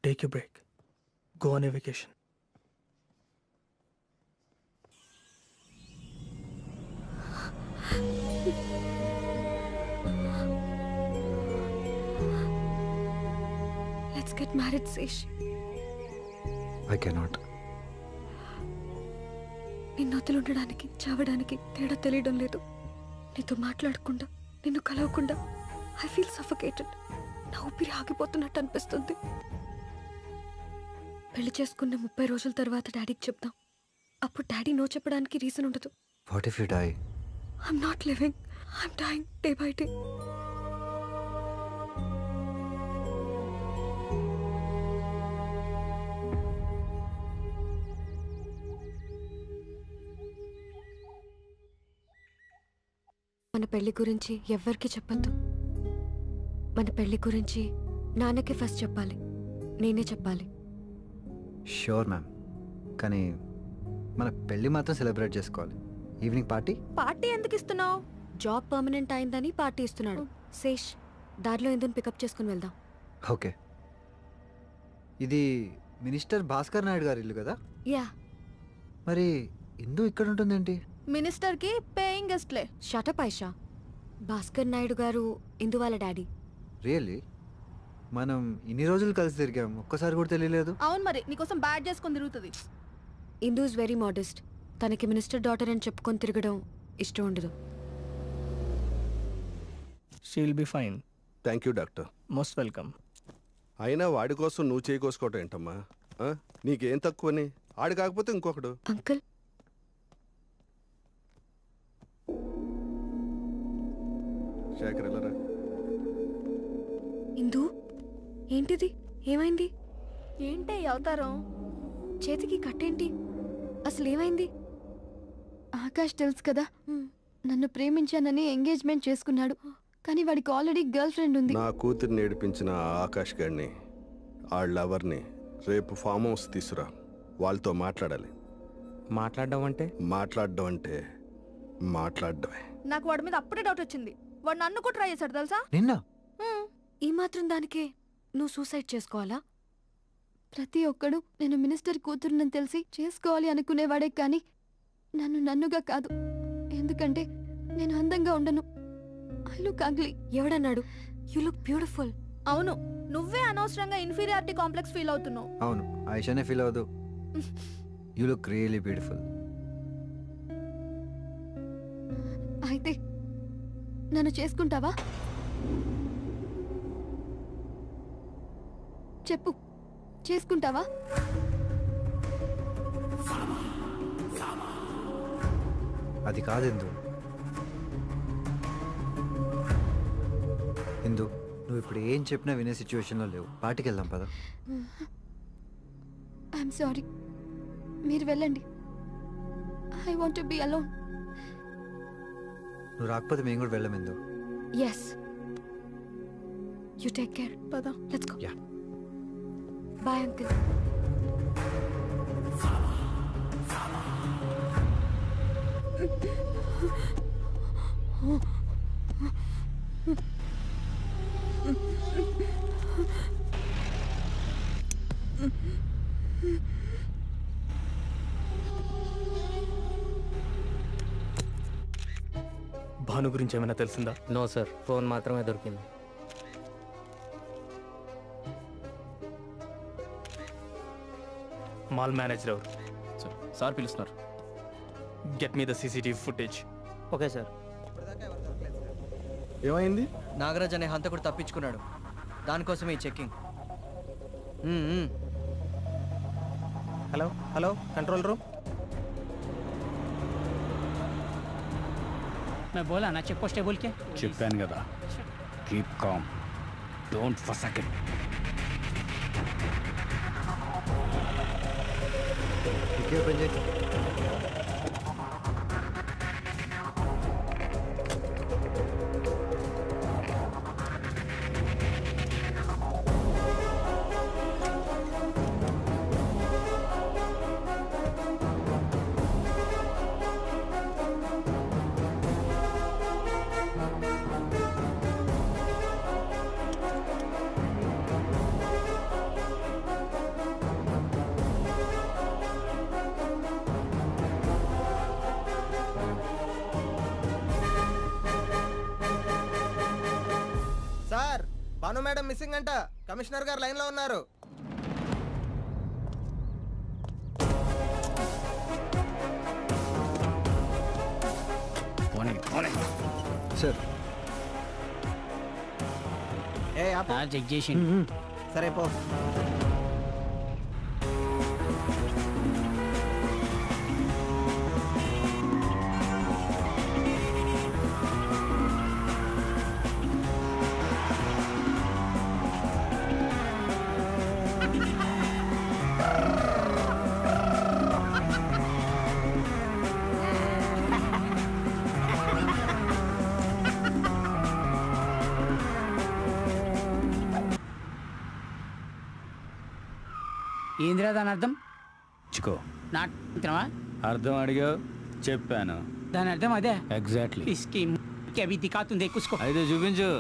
Take a break. Go on a vacation. Let's get married, Sesh. I cannot. నిన్ను వదిలుండడానికి చావడానికి తేడా తెలియడం లేదు. నీతో మాట్లాడకుండా, నిన్ను కలవకుండా ఐ ఫీల్ సఫకేటెడ్. నా ఊపిరి ఆగిపోతున్నట్టు అనిపిస్తుంది. పెళ్లి చేసుకున్న 30 రోజుల తర్వాత డాడీకి చెప్దాం. అప్పుడు డాడీ నో చెప్పడానికి రీజన్ ఉండదు. What if you die? I'm not living. I'm dying day by day. మన పెళ్లి గురించి ఎవ్వరికీ చెప్పొద్దు. మన పెళ్లి గురించి నాన్నకి ఫస్ట్ చెప్పాలి. నేనే చెప్పాలి. షూర్ మ్యామ్, కానీ మన పెళ్ళి మాత్రం సెలబ్రేట్ చేసుకోవాలి. Evening party. పార్టీ ఎందుకు ఇస్తున్నావు? జాబ్ పర్మనెంట్ అయిందని పార్టీ ఇస్తున్నాడు. శేష్, దారిలో ఎందుకు పికప్ చేసుకుని వెళ్దాం. ఓకే. ఇది మినిస్టర్ భాస్కర్ నాయుడు గారి ఇల్లు కదా? యా. మరి ఇందు ఇక్కడ ఉంటుందేంటి? మినిస్టర్ కి పేయింగ్ గెస్ట్లే. షటప్ ఐషా. భాస్కర్ నాయుడు గారు ఇందు వాళ్ళ డాడీ. రియల్లీ? మనం ఇన్ని రోజులు కలిసి తిరిగాం, ఒక్కసారి కూడా తెలియలేదు. అవును, మరి నీకోసం బ్యాడ్ చేసుకొని తిరుగుతుంది. ఇందు ఇస్ వెరీ మోడెస్ట్. తనకి మినిస్టర్ డాటర్ అని చెప్పుకొని తిరగడం ఇష్టం ఉండదు. She'll be fine. Thank you doctor. Most welcome. అయినా వాడి కోసం నువ్వు చేయి కోసుకోవటం ఏంటమ్మా? నీకేం తక్కువని? ఆడు కాకపోతే ఇంకొకడు. అంకుల్, శేఖర్ వెళ్ళరా. ఇందు, ఏంటిది? ఏమైంది? ఏంటి అవతారం? చేతికి కట్టేంటి? అసలు ఏమైంది? ఆకాష్ తెలుసు కదా, నన్ను ప్రేమించానని ఎంగేజ్మెంట్ చేసుకున్నాడు. కానీ వాడికి ఆల్రెడీ గర్ల్ ఫ్రెండ్ ఉంది. నా కూతుర్ని ఏడిపించిన ఆకాష్ గారిని, ఆ లవర్ని రేపు ఫామ్ హౌస్ తీసురా. వాళ్ళతో మాట్లాడాలి. మాట్లాడడం అంటే? మాట్లాడడం అంటే మాట్లాడడమే. నాకు వాడి మీద అప్పుడే డౌట్ వచ్చింది. వాడు నన్ను కూడా ట్రై చేశాడు తెలుసా? నిన్న ఈ మాత్రం దానికే నువ్వు సూసైడ్ చేసుకోవాలా? ప్రతి ఒక్కడు నేను మినిస్టర్ కూతురునని తెలిసి చేసుకోవాలి అనుకునేవాడే, కానీ నన్నుగా కాదు. ఎందుకంటే నేను అందంగా ఉండను. I look ugly. ఎవడన్నాడు? You look beautiful. అవును, నువ్వే అనవసరంగా ఇన్ఫీరియారిటీ కాంప్లెక్స్ ఫీల్ అవుతున్నావు. అవును, ఐషానే ఫీల్ అవ్వదు. You look really beautiful. అయితే నన్ను చేసుకుంటావా? చెప్పు, చేసుకుంటావా? అది కాదు ఇందు. ఇందు, నువ్వు ఇప్పుడు ఏం చెప్పినా వినే సిచ్యువేషన్లో లేవు. పార్టీకి వెళ్దాం పద. ఐఎమ్ సారీ, మీరు వెళ్ళండి. I want to be alone. నువ్వు రాకపోతే మేము కూడా వెళ్ళాం Indu. Yes, you take care. పద, let's go. Yeah. Bye uncle. Bhanu గురించి ఏమైనా తెలిసిందా? నో సార్, ఫోన్ మాత్రమే దొరికింది. మాల్ మేనేజర్ ఎవరు? సార్ పిలుస్తున్నారు. Get me the CCTV footage. Okay sir. ఏమైంది? నాగరాజ్ అనే హంతకుడు తప్పించుకున్నాడు. దానికోసమే ఈ చెక్కింగ్. Hello hello control room. मैं बोला ना चेक पोस्ट है बोल के. చెప్పాను కదా, కీప్ కామ్, డోంట్ ఫసక్ ఇట్. ఓపెన్ చేయి. సార్, భాను మేడం మిస్సింగ్ అంట. కమిషనర్ గారు లైన్లో ఉన్నారు. సార్ చెక్ చేసి సరే పో. ఏందిరా దాని అర్థం? చికో నాటవా? అర్థం అడిగావు, చెప్పాను. దాని అర్థం అదే. ఎగ్జాక్ట్లీ. ఇస్కి అవి దిఖాతుంది కుస్కో. అయితే చూపించు.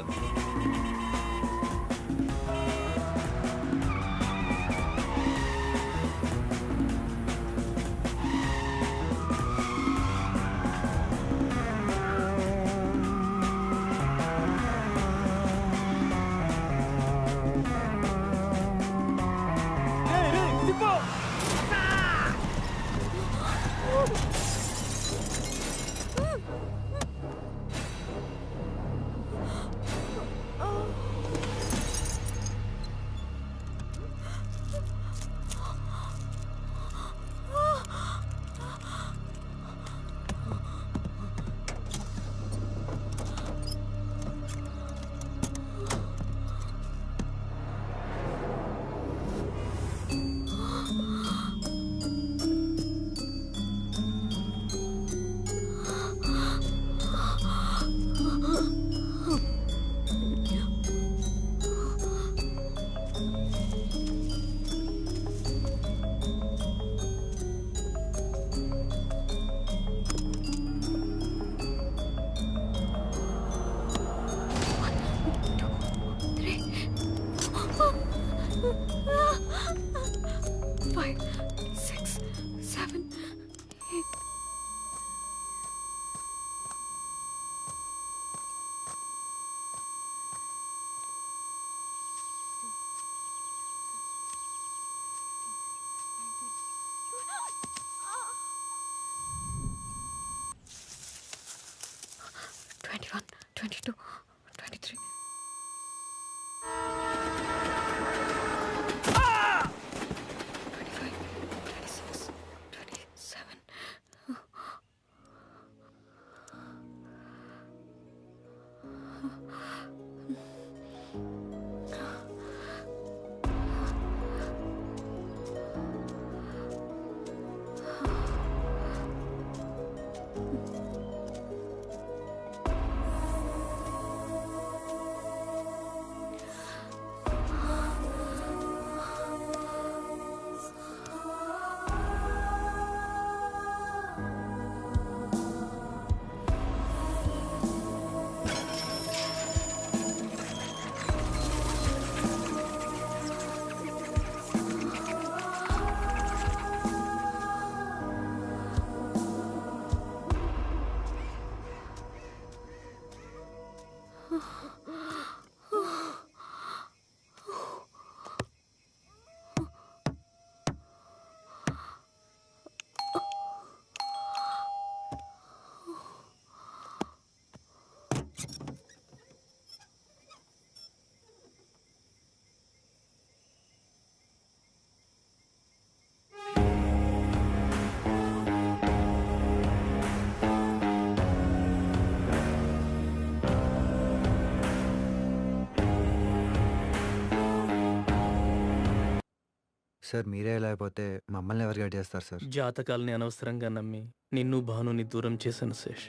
సార్ మీరే ఇలా అయిపోతే మమ్మల్ని ఎవరు గైడ్ చేస్తారు సార్? జాతకాలని అనవసరంగా నమ్మి నిన్ను భానుని దూరం చేశాను శేష్.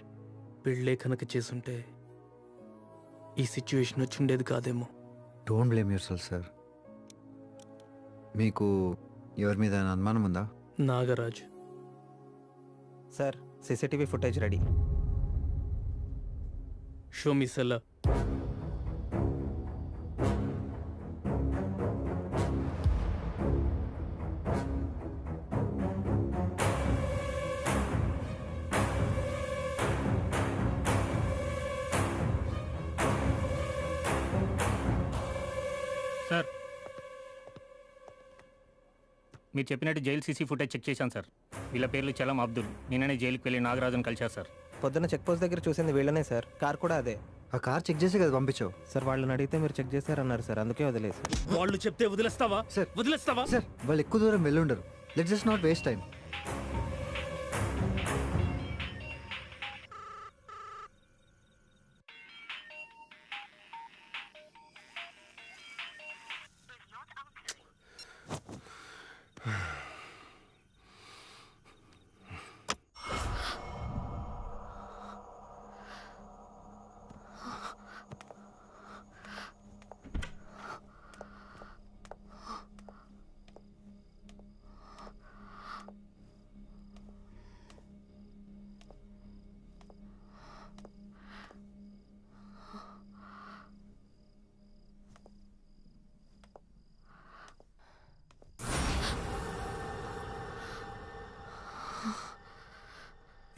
పెళ్ళే కనుక చేసుంటే ఈ సిచ్యువేషన్ వచ్చిండేది కాదేమో. Don't blame yourself sir. మీకు ఎవరి మీద అనుమానం ఉందా? Nagaraj. Sir CCTV footage ready. Show me సెల్ల. సార్ మీరు చెప్పినట్టు జైలు సీసీ ఫుటేజ్ చెక్ చేశాను సార్. వీళ్ళ పేర్లు చలం అబ్దుల్. నిన్ననే జైలుకి వెళ్ళి నాగరాజును కలిశారు సార్. పొద్దున్న చెక్ పోస్ట్ దగ్గర చూసింది వీళ్ళనే సార్. కార్ కూడా అదే. ఆ కార్ చెక్ చేసి కదా పంపించావు సార్. వాళ్ళని అడిగితే మీరు చెక్ చేశారన్నారు సార్, అందుకే వదిలేసి. వాళ్ళు చెప్తే వదిలేస్తావా సార్? వదిలేస్తావా సార్? వాళ్ళు ఎక్కువ దూరం వెళ్ళుండరు. Let's just not waste time.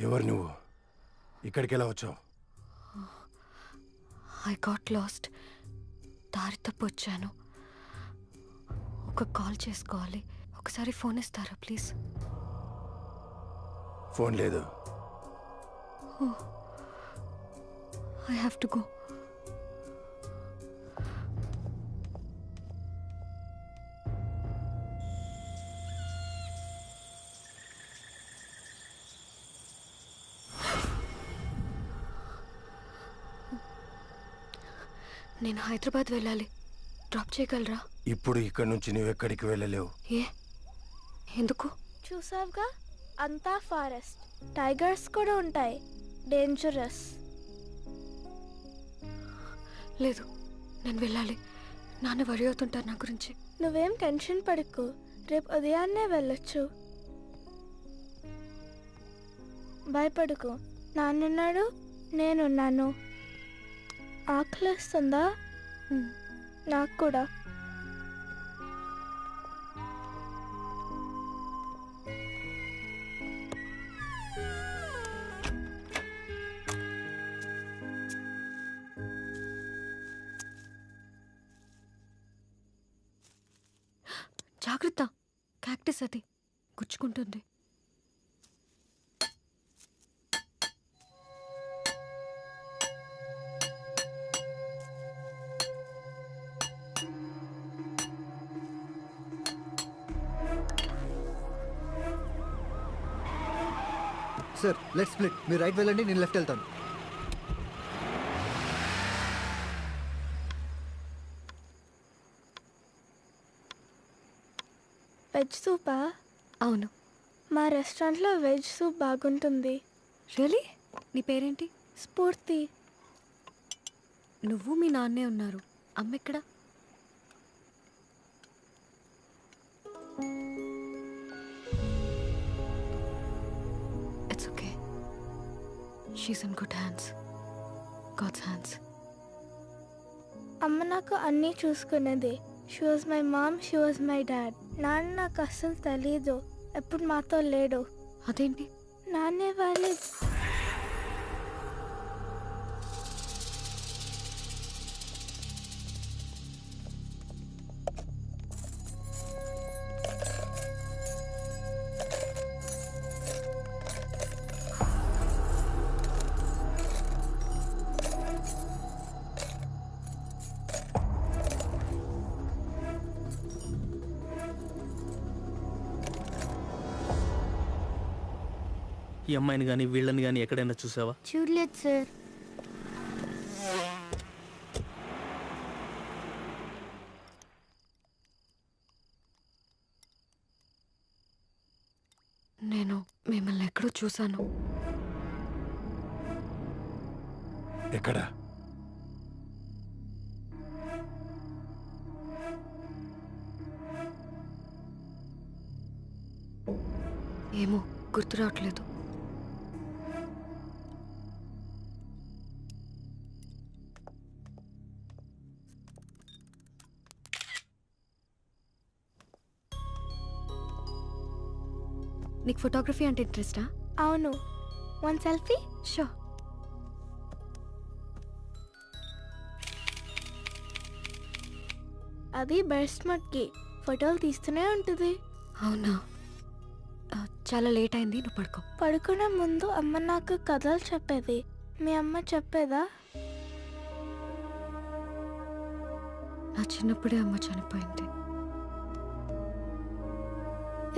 ఎవరు నువ్వు? ఇక్కడికి ఎలా వచ్చావు? I got lost. దారి తప్పు వచ్చాను. ఒక కాల్ చేసుకోవాలి. ఒకసారి ఫోన్ ఇస్తారా ప్లీజ్? ఫోన్ లేదు. I have to go. నేను హైదరాబాద్ వెళ్ళాలి. డ్రాప్ చేయగలరా? ఇప్పుడు ఇక్కడ నుంచి నువ్వెక్కడికి వెళ్ళలేవు. ఏ ఎందుకు? చూసావుగా, అంతా ఫారెస్ట్. టైగర్స్ కూడా ఉంటాయి. డేంజరస్. లేదు, నేను వెళ్ళాలి. నాన్న వరి అవుతుంటారు నా గురించి. నువ్వేం టెన్షన్ పడకు. రేపు ఉదయాన్నే వెళ్ళొచ్చు. భయపడకు. నాన్నున్నాడు, నేనున్నాను. ఆకలిస్తుందా? నాకు కూడా. జాగ్రత్త, క్యాక్టస్ అది గుచ్చుకుంటుంది. Sir let's split. మీరు రైట్ వెళ్ళండి, నేను లెఫ్ట్ వెళ్తాను. వెజ్ సూపా? అవును, మా రెస్టారెంట్లో వెజ్ సూప్ బాగుంటుంది. రియలీ? నీ పేరేంటి? స్ఫూర్తి. నువ్వు మీ నాన్నే ఉన్నారు. అమ్మ ఎక్కడ? It's okay. She's in good hands. God's hands. అమ్మ నాకు అన్నీ చూసుకునేది. She was my mom, she was my dad. నాన్న నాకు అస్సలు తెలీదు. ఎప్పుడు మాతో లేడు. అదేంటి? నాన్నే వాళ్ళే. ఈ అమ్మాయిని కానీ వీళ్ళని కానీ ఎక్కడైనా చూసావా? చూడలేదు సార్. చూశాను. ఎక్కడ? ఏమో గుర్తు రావట్లేదు. నీకు ఫోటోగ్రఫీ అంటే ఇంట్రెస్టా? అవును. One selfie? షూర్. అది బెస్ట్మట్కి ఫోటోలు తీస్తూనే ఉంటుంది. అవునా? చాలా లేట్ అయింది, నువ్వు పడుకో. పడుకునే ముందు అమ్మ నాకు కథలు చెప్పేది. మీ అమ్మ చెప్పేదా? నా చిన్నప్పుడే అమ్మ చనిపోయింది.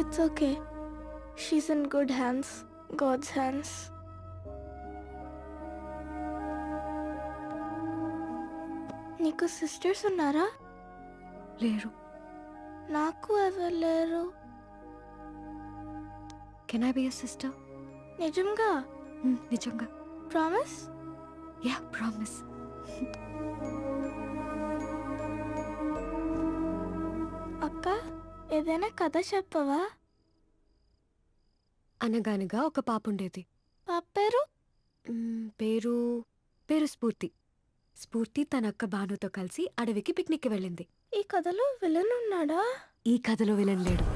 It's okay. She's in good hands, God's hands. నీకు సిస్టర్స్ ఉన్నారా? లేరు. నాకు ఎవరు లేరు. Can I be your sister? నిజంగా? నిజంగా. ప్రామిస్? Yeah, promise. అక్క, ఏదైనా కథ చెప్పవా? అనగానగా ఒక పాప ఉండేది. పాప పేరు? పేరు పేరు స్ఫూర్తి. స్ఫూర్తి తన అక్క భానుతో కలిసి అడవికి పిక్నిక్కి వెళ్ళింది. ఈ కథలో విలన్ ఉన్నాడా? ఈ కథలో విలన్ లేడు,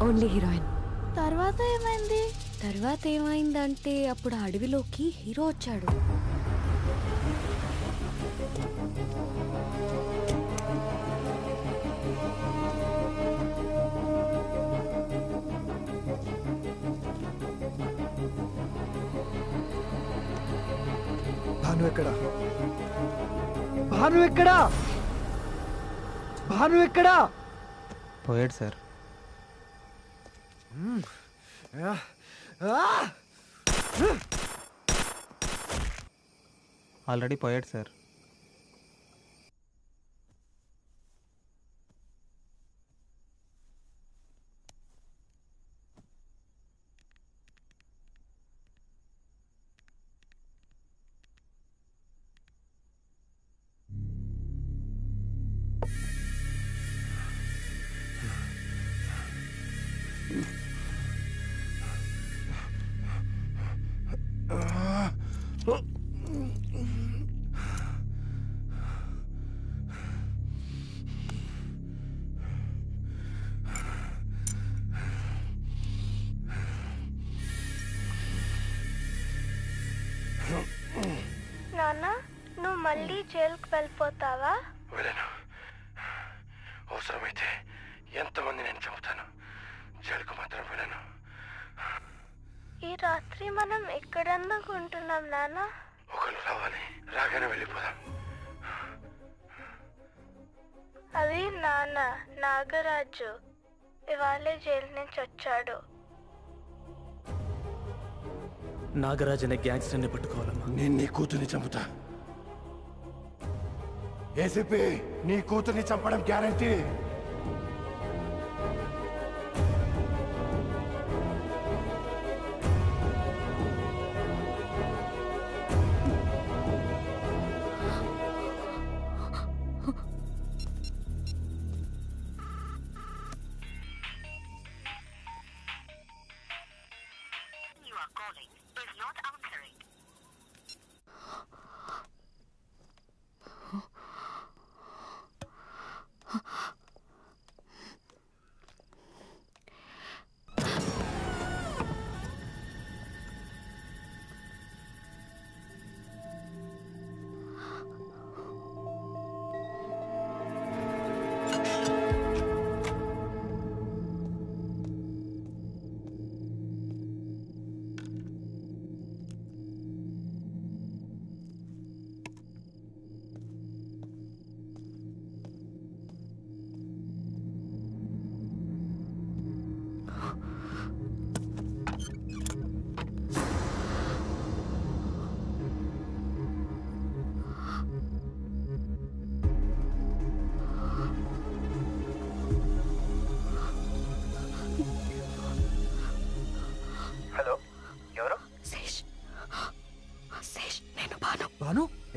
ఓన్లీ హీరోయిన్. తర్వాత ఏమైంది? తర్వాత ఏమైందంటే అప్పుడు ఆ అడవిలోకి హీరో వచ్చాడు. భాను ఎక్కడా? భాను ఎక్కడా? భాను ఎక్కడా? పోయాడు సార్. ఆల్రెడీ పోయాడు సార్. నాన్న, నువ్వు మళ్ళీ జైలుకి వెళ్ళిపోతావా? వెళ్ళను. అవసరమైతే ఎంతమంది నేను చంపుతాను. జైలుకు మాత్రం వెళ్ళను. ఈ రాత్రి మనం ఎక్కడెందుకు ఉంటున్నాం నాన్న? ఒకరు రావాలి, రాగానే వెళ్ళిపోదాం. అది నాన్న, నాగరాజు. ఇవాళే జైలు నుంచి వచ్చాడు. నాగరాజ్ అనే గ్యాంగ్స్టర్ని పట్టుకోవాలమ్మా. నేను నీ కూతుర్ని చంపుతా. ఏసీపీ, నీ కూతుర్ని చంపడం గ్యారంటీ.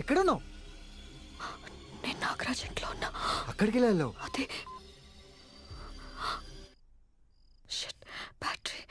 ఎక్కడున్నావు? నేను నాగరాజ్ ఇంట్లో ఉన్నా. అక్కడికి వెళ్ళావు? అదే బ్యాటరీ.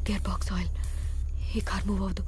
Gear box oil. ఈ కార్ మూవ్ అవ్వదు.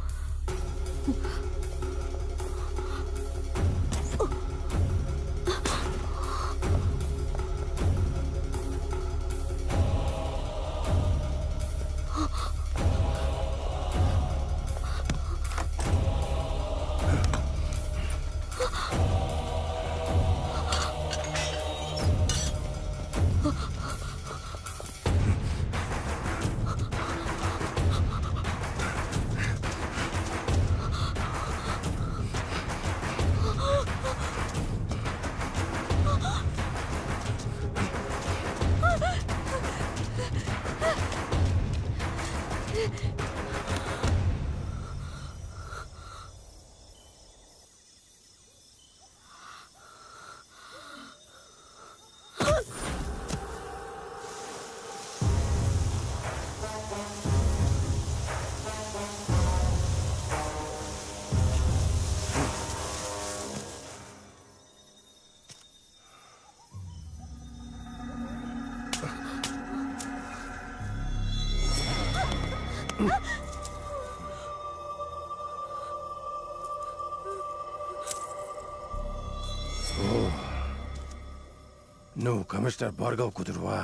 నువ్వు కమిషనర్ భార్గవ్ కుదురువా?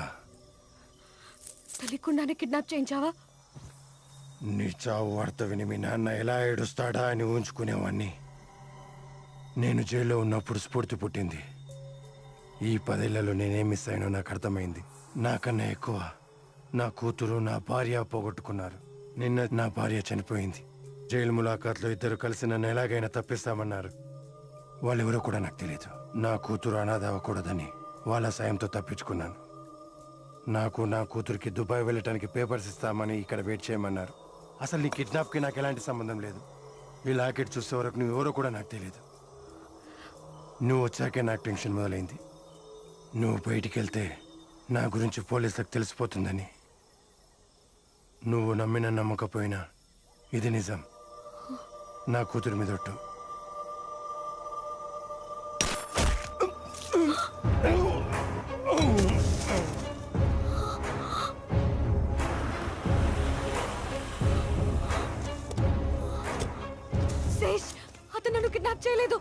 తెలియకుండానే కిడ్నాప్ చేయించావా? నీ చావు వార్త విని మీ నాన్న ఎలా ఏడుస్తాడా అని ఊహించుకునేవాణ్ణి. నేను జైల్లో ఉన్నప్పుడు స్ఫూర్తి పుట్టింది. ఈ 10 ఏళ్లలో నేనేం మిస్ అయినో నాకు అర్థమైంది. నాకన్నా ఎక్కువ నా కూతురు, నా భార్య పోగొట్టుకున్నారు. నిన్న నా భార్య చనిపోయింది. జైలు ములాఖాత్లో ఇద్దరు కలిసి నన్ను ఎలాగైనా తప్పిస్తామన్నారు. వాళ్ళెవరో కూడా నాకు తెలియదు. నా కూతురు అనాథ అవ్వకూడదని వాళ్ళ సాయంతో తప్పించుకున్నాను. నాకు నా కూతురికి దుబాయ్ వెళ్ళటానికి పేపర్స్ ఇస్తామని ఇక్కడ వెయిట్ చేయమన్నారు. అసలు నీ కిడ్నాప్కి నాకు ఎలాంటి సంబంధం లేదు. ఈ లాకెట్ చూసే వరకు నువ్వు ఎవరో కూడా నాకు తెలియదు. నువ్వు వచ్చాకే నాకు టెన్షన్ మొదలైంది. నువ్వు బయటికి వెళ్తే నా గురించి పోలీసులకు తెలిసిపోతుందని. నువ్వు నమ్మినా నమ్మకపోయినా ఇది నిజం. నా కూతురు మీద ఒట్టు. శేష్, అతను నన్ను కిడ్నాప్ చేయలేదు.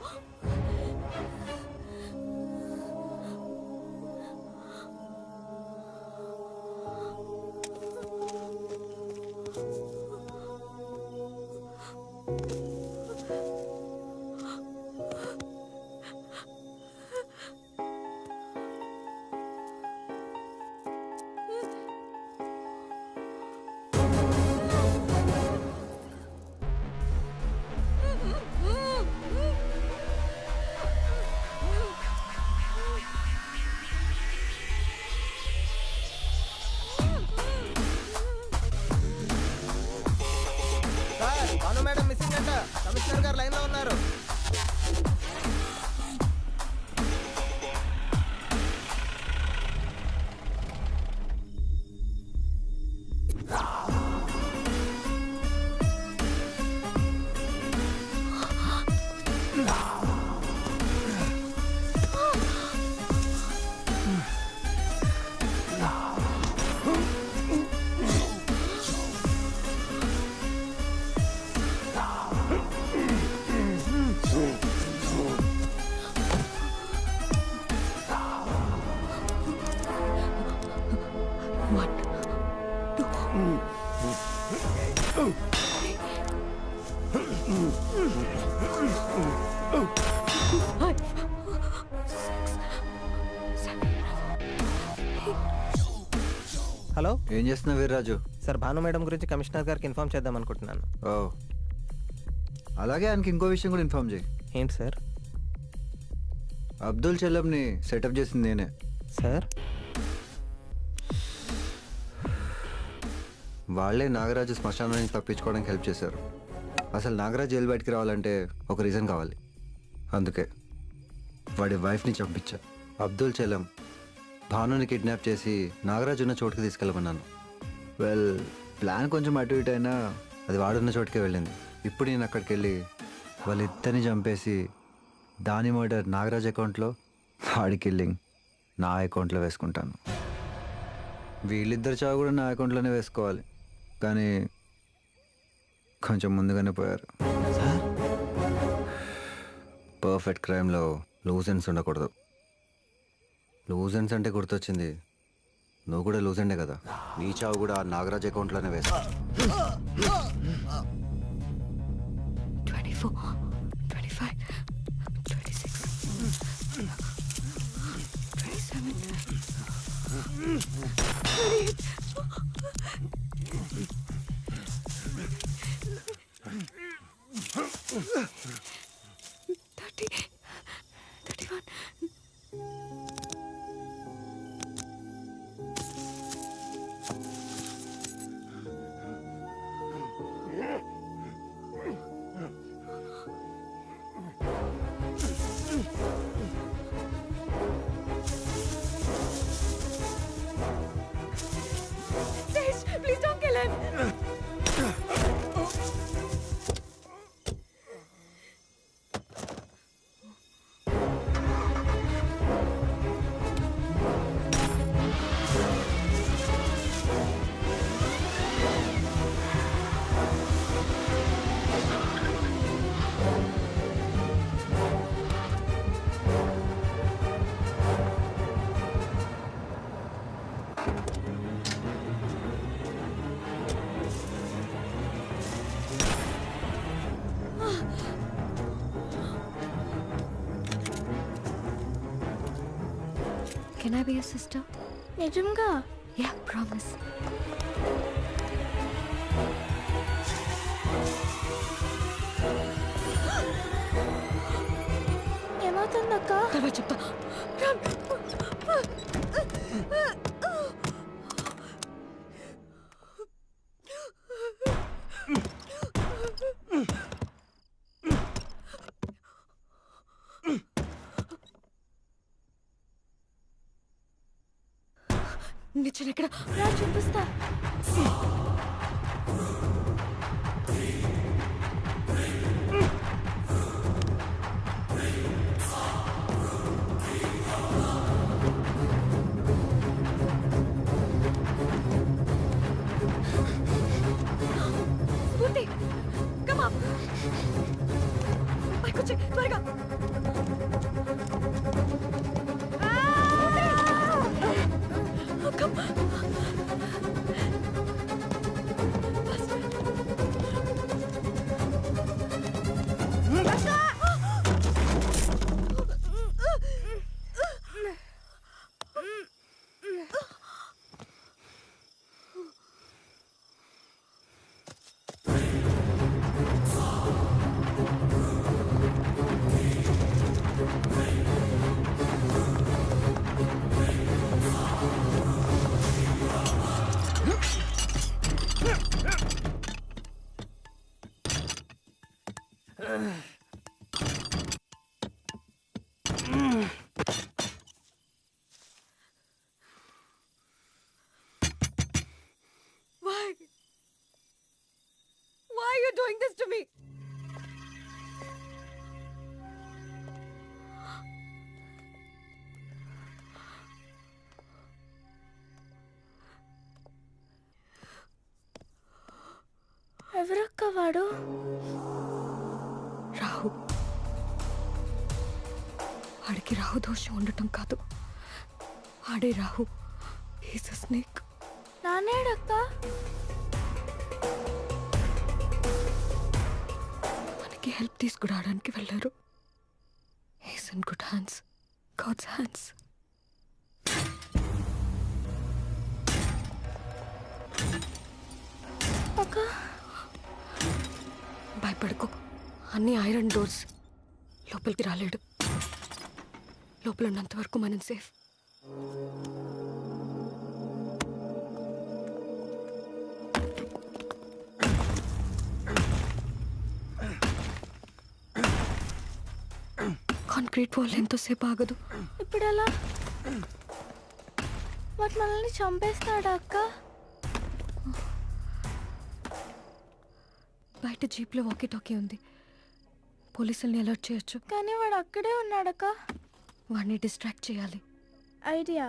భాను మేడం మిస్సింగ్ అంట. కమిషనర్ గారు లైన్ లో ఉన్నారు. హలో, ఏం చేస్తున్నావు వీర్రాజు? సార్ భాను మేడం గురించి కమిషనర్ గారికి ఇన్ఫార్మ్ చేద్దాం అనుకుంటున్నాను. ఓ, అలాగే ఆయనకి ఇంకో విషయం కూడా ఇన్ఫార్మ్ చేయి. ఏంటి సార్? అబ్దుల్ చెల్లంని సెటప్ చేసింది నేనే. సార్? వాళ్ళే నాగరాజు శ్మశానం నుంచి తప్పించుకోవడానికి హెల్ప్ చేశారు. అసలు నాగరాజు జైలు బయటికి రావాలంటే ఒక రీజన్ కావాలి. అందుకే వాడి వైఫ్ని చంపించా. అబ్దుల్ చెల్లం భానుని కిడ్నాప్ చేసి నాగరాజు ఉన్న చోటుకి తీసుకెళ్ళమన్నాను. వెల్, ప్లాన్ కొంచెం అటు ఇటు అయినా అది వాడున్న చోటుకే వెళ్ళింది. ఇప్పుడు నేను అక్కడికి వెళ్ళి వాళ్ళిద్దరిని చంపేసి దాని మర్డర్ నాగరాజ్ అకౌంట్లో, వాడి కిల్లింగ్ నా అకౌంట్లో వేసుకుంటాను. వీళ్ళిద్దరు చావు కూడా నా అకౌంట్లోనే వేసుకోవాలి, కానీ కొంచెం ముందుగానే పోయారు. పర్ఫెక్ట్ క్రైమ్లో లూజ్ ఎండ్స్ ఉండకూడదు. లూజ్ ఎండ్స్ అంటే గుర్తొచ్చింది, నువ్వు కూడా లూజ్ ఎండే కదా. నీ చావు కూడా ఆ నాగరాజ్ అకౌంట్లోనే వేస్తా. 24, 25, 26, 27, 30, 31. Please don't kill him. Can I be your sister? నిజంగా? Yeah, promise. ఏమవుతుందక్క? తర్వాత చెప్తా. నిచ్చెన ఎక్కడ? రా చూపిస్తా. స్ఫూర్తి, come on. పైకొచ్చి త్వరగా. Come. Why are you doing this to me? ఎవరక్క వాడు? రాహు. వాడికి రాహు దోషం ఉండటం కాదు, ఆడే రాహు. He's a snake. నానేడక్క? హెల్ప్ తీసుకురావడానికి వెళ్ళారు. He's in good hands, God's hands. భయపడుకో, అన్ని ఐరన్ డోర్స్, లోపలికి రాలేడు. లోపల ఉన్నంత వరకు మనం సేఫ్. కాంక్రీట్ వాల్ ఎంతోసేపు ఆగదు. ఇప్పుడు ఎలా? వాటి మనల్ని చంపేస్తాడా అక్క? బయట జీప్లో వాకీ టాకీ ఉంది, పోలీసుల్ని అలర్ట్ చేయొచ్చు. కానీ వాడు అక్కడే ఉన్నాడక్క. వాడిని డిస్ట్రాక్ట్ చేయాలి. ఐడియా.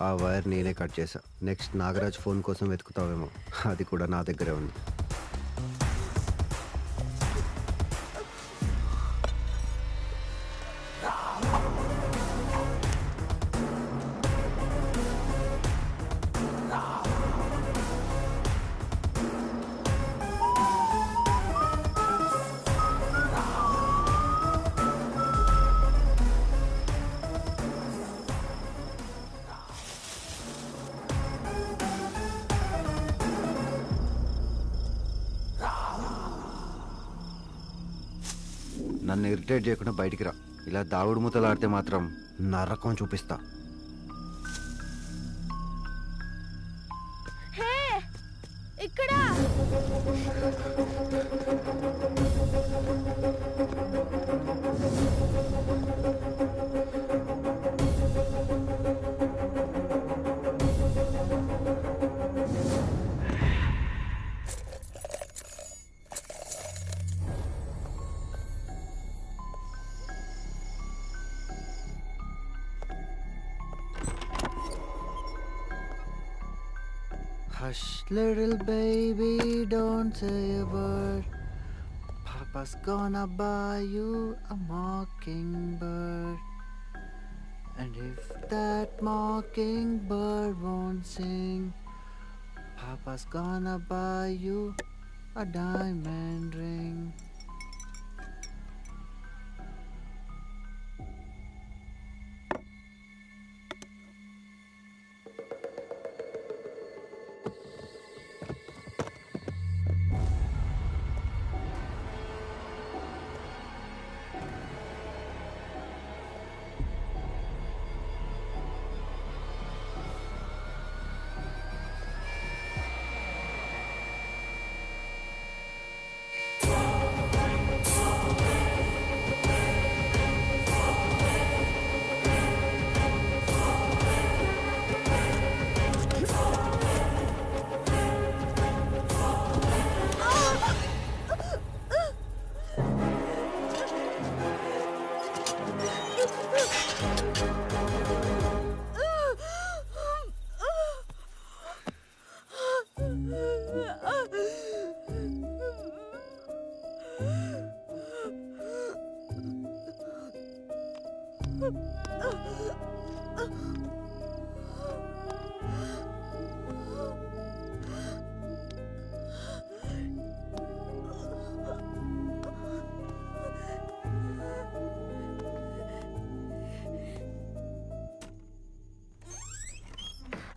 ఆ వైర్ నేనే కట్ చేశా. నెక్స్ట్ నాగరాజ్ ఫోన్ కోసం వెతుకుతావేమో, అది కూడా నా దగ్గరే ఉంది. నన్ను ఇరిటేట్ చేయకుండా బయటికి రా. ఇలా దాగుడు మూతలు ఆడితే మాత్రం నరకం చూపిస్తా. హే, ఇక్కడ Hush, little baby, don't say a word. Papa's gonna buy you a mockingbird. And if that mockingbird won't sing, Papa's gonna buy you a diamond ring.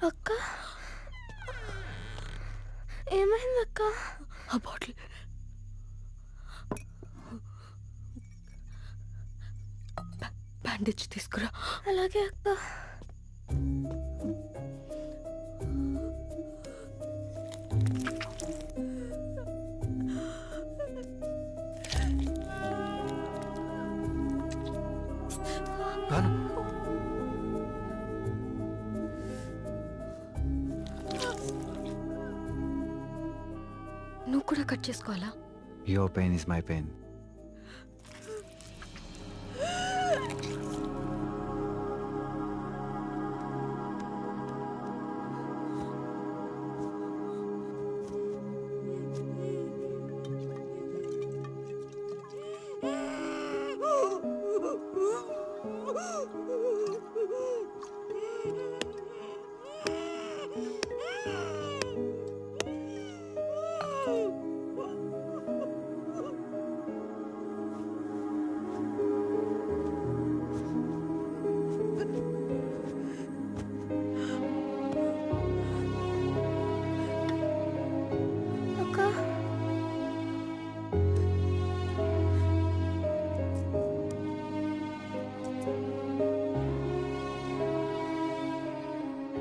అక్క, ఏమైందక్క? ఆ బాటిల్ బ్యాండేజ్ తీసుకురా. అలాగే అక్క. నువ్వు కూడా కట్ చేసుకోవాలా? Your pain is my pain.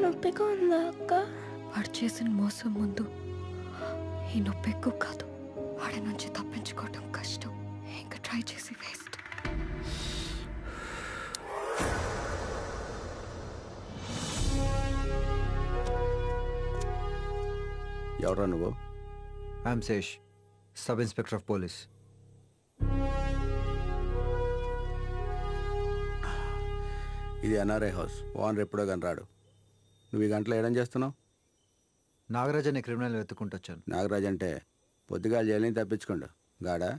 నొప్పిగా ఉందా అక్క? వాడు చేసిన మోసం ముందు ఈ నొప్పి ఎక్కువ కాదు. వాడి నుంచి తప్పించుకోవటం కష్టం. ఇంకా ట్రై చేసి వేస్ట్. ఎవరా నువ్వు? I'm Sesh, sub inspector of police. ఇది ఎన్ఆర్ఐ హౌస్. ఓనర్ ఎప్పుడో కానీ రాడు. నువ్వు ఈ గంటలో ఏడం చేస్తున్నావు? నాగరాజ్ అనే క్రిమినల్ వెతుక్కుంటూ వచ్చాను. నాగరాజ్ అంటే పొద్దుగా జైలుని తప్పించుకోండు గాడా?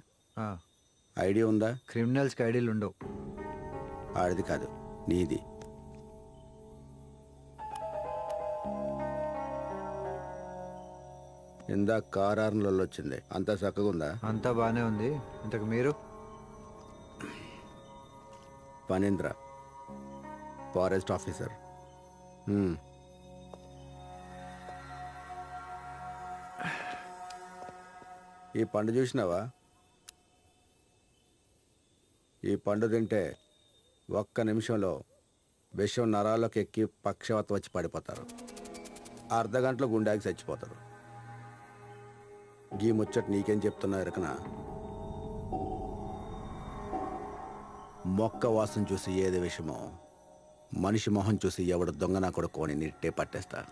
ఐడియా ఉందా? క్రిమినల్స్కి ఐడియాలు ఉండవు. ఆడిది కాదు, నీది. ఇందా కారారంలో వచ్చింది. అంతా చక్కగా ఉందా? అంతా బాగానే ఉంది. ఇంతకు మీరు? Phanindra, forest officer. ఈ పండు చూసినావా? ఈ పండు తింటే ఒక్క నిమిషంలో విషం నరాల్లోకి ఎక్కి పక్షవాతం వచ్చి పడిపోతారు. అర్ధగంటలో గుండెకి చచ్చిపోతారు. గీ ముచ్చట నీకేం చెప్తున్నా ఎరకనా? మొక్క వాసన చూసి ఏది విషమో మనిషి మొహం చూసి ఎవడు దొంగనా కూడా కోని నిట్టే పట్టేస్తా.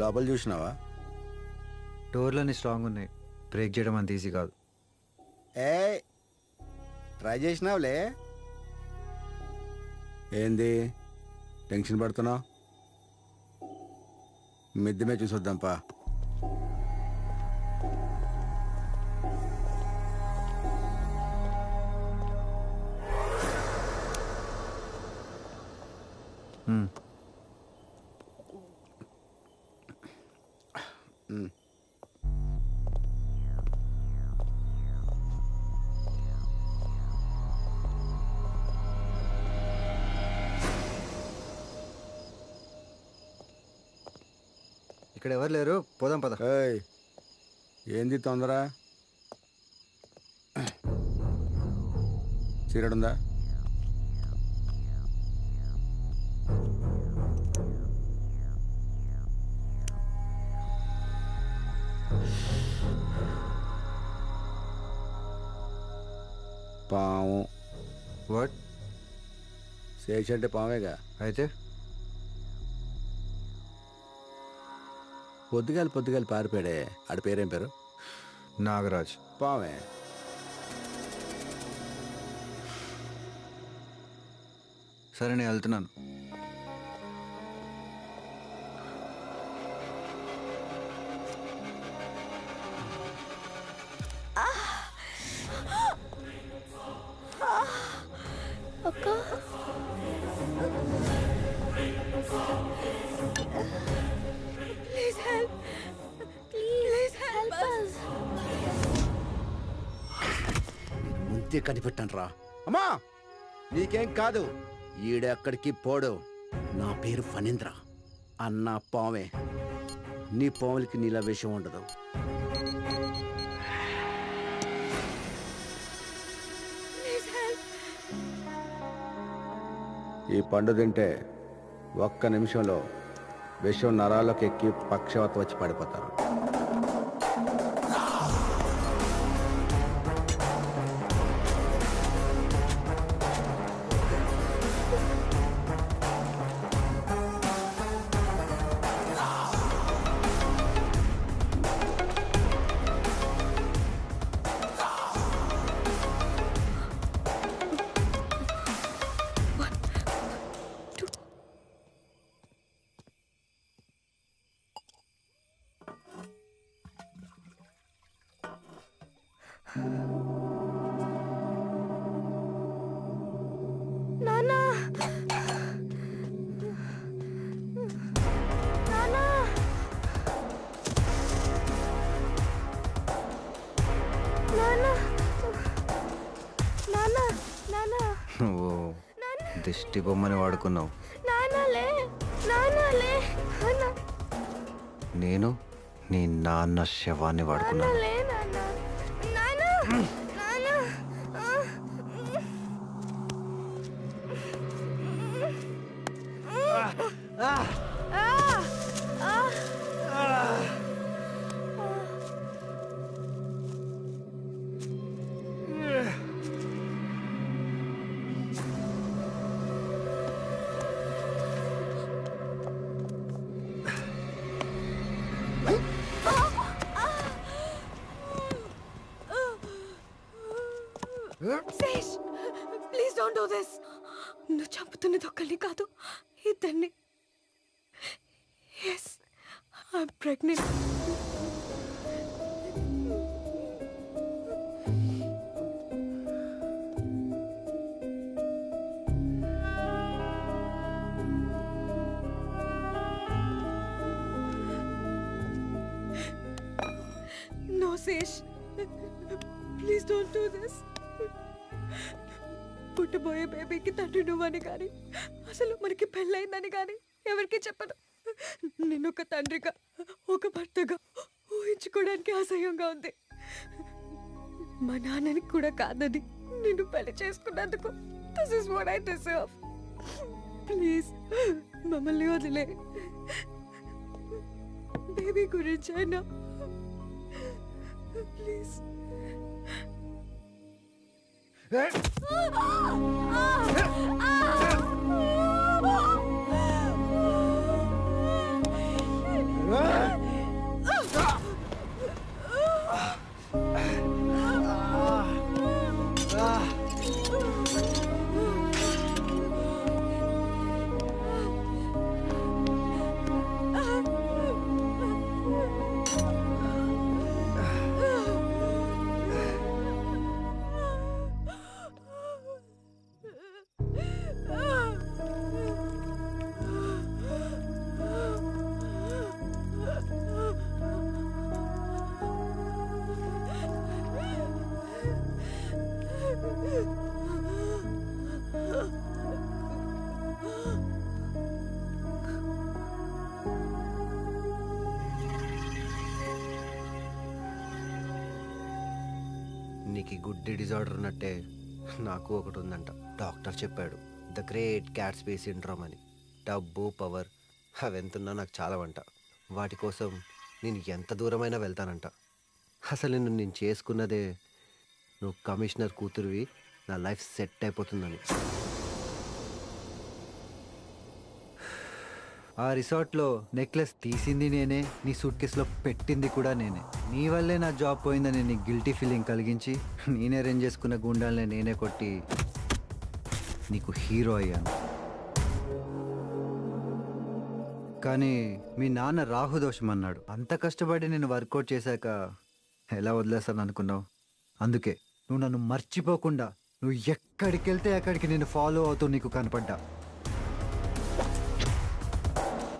లోపల చూసినావా? డోర్లన్నీ స్ట్రాంగ్ ఉన్నాయి. బ్రేక్ చేయడం అంత ఈజీ కాదు. ట్రై చేసినావులే. ఏంది టెన్షన్ పడుతున్నావు? మిద్దమే చూసొద్దాంపా. ఇక్కడ ఎవరు లేరు, పోదాం పద. ఏంది తొందర? చీరడుందా? పాము. వాట్? శేష్ అంటే పామేగా. అయితే పొద్దుగాలి పారిపోయాడే, ఆడి పేరేం పేరు? నాగరాజ్. పామే. సరే నేను వెళ్తున్నాను. అక్క please help, please help us. ముందే కనిపెట్టాను రా. అమ్మా నీకేం కాదు, ఈడెక్కడికి పోడు. నా పేరు ఫణీంద్ర. అన్న పామే. నీ పాములకి నీలా విషయం ఉండదు. Please help. ఈ పండు తింటే ఒక్క నిమిషంలో విషం నరాల్లోకి ఎక్కి పక్షవాతం వచ్చి పడిపోతారు. నానా నానా నానా నానా నానా నువ్వు దిష్టి బొమ్మని వాడుకున్నావు. నానాలే నానాలే నానా నేను నీ నాన్న శవాన్ని వాడుకున్నాను. నానాలే నానా నానా నానా Sesh, please don't do this. నువ్వు చంపుతున్నది ఒక్కరిని కాదు, ఇద్దరిని. Yes, I'm pregnant. No Sesh, please don't do this. పుట్టబోయే బేబీకి తండ్రి నువ్వని కానీ, అసలు మనకి పెళ్ళయిందని కానీ ఎవరికి చెప్పను. నేను ఒక తండ్రిగా, ఒక భర్తగా ఊహించుకోవడానికి అసహ్యంగా ఉంది. మా నాన్నని కూడా కాదని నిన్ను పెళ్లి చేసుకున్నందుకు this is what I deserve. Please మమ్మల్ని వదిలే. బేబీ గురించి అయినా ప్లీజ్. నీకు గుడ్డి డిజార్డర్ ఉన్నట్టే నాకు ఒకటి ఉందంట. డాక్టర్ చెప్పాడు, ద గ్రేట్ క్యాట్స్బీ సిండ్రోమ్ అని. డబ్బు, పవర్ అవెంతున్నా నాకు చాలా వంట. వాటి కోసం నేను ఎంత దూరమైనా వెళ్తానంట. అసలు నేను చేసుకున్నదే నువ్వు కమిషనర్ కూతురువి, నా లైఫ్ సెట్ అయిపోతుందని. ఆ రిసార్ట్లో నెక్లెస్ తీసింది నేనే, నీ సూట్ కేసులో పెట్టింది కూడా నేనే. నీ వల్లే నా జాబ్ పోయిందని నీ గిల్టీ ఫీలింగ్ కలిగించి నేనే అరేంజ్ చేసుకున్న గుండాలని నేనే కొట్టి నీకు హీరో అయ్యాను. కానీ మీ నాన్న రాహుదోషం అన్నాడు. అంత కష్టపడి నేను వర్కౌట్ చేశాక ఎలా వదిలేస్తాను అనుకున్నావు? అందుకే నువ్వు నన్ను మర్చిపోకుండా నువ్వు ఎక్కడికి వెళ్తే అక్కడికి నేను ఫాలో అవుతూ నీకు కనపడ్డా.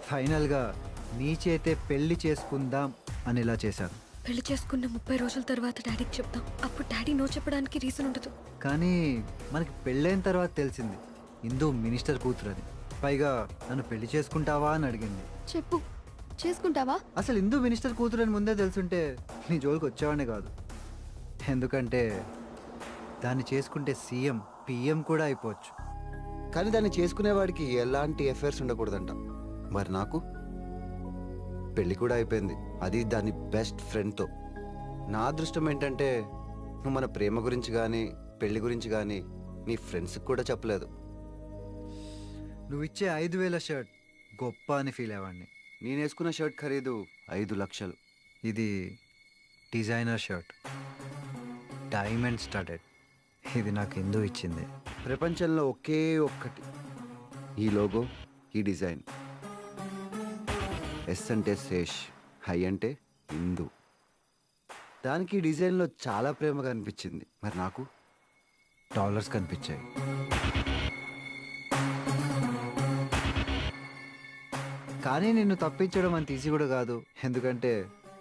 ఫైనల్గా నీ చేతే పెళ్లి చేసుకుందాం అని ఇలా చేశాను. పెళ్లి చేసుకున్న 30 రోజుల తర్వాత డాడీకి చెప్తాం. అప్పుడు డాడీ నో చెప్పడానికి రీజన్ ఉండదు. కానీ మనకి పెళ్ళైన తర్వాత తెలిసింది ఇందు మినిస్టర్ కూతురని. పైగా నన్ను పెళ్లి చేసుకుంటావా అని అడిగింది. చెప్పు, చేసుకుంటావా? అసలు ఇందు మినిస్టర్ కూతురని ముందే తెలుసుంటే నీ జోలికి వచ్చేవాడిని కాదు. ఎందుకంటే దాన్ని చేసుకుంటే సీఎం, పిఎం కూడా అయిపోవచ్చు. కానీ దాన్ని చేసుకునేవాడికి ఎలాంటి ఎఫైర్స్ ఉండకూడదంట. మరి నాకు పెళ్ళి కూడా అయిపోయింది, అది దాని బెస్ట్ ఫ్రెండ్తో. నా అదృష్టం ఏంటంటే నువ్వు మన ప్రేమ గురించి కానీ పెళ్లి గురించి కానీ నీ ఫ్రెండ్స్కి కూడా చెప్పలేదు. నువ్వు ఇచ్చే 5,000 షర్ట్ గొప్ప అని ఫీల్ అయ్యేవాడిని. నేను వేసుకున్న షర్ట్ ఖరీదు 5 లక్షలు. ఇది డిజైనర్ షర్ట్, డైమండ్ స్టడెడ్. ఇది నాకు హిందూ ఇచ్చింది. ప్రపంచంలో ఒకే ఒక్కటి ఈ లోగో, ఈ డిజైన్. ఎస్ అంటే శేష్, హై అంటే హిందూ. దానికి ఈ డిజైన్లో చాలా ప్రేమగా అనిపించింది. మరి నాకు డాలర్స్ కనిపించాయి. కానీ నిన్ను తప్పించడం అంత ఈజీ కూడా కాదు, ఎందుకంటే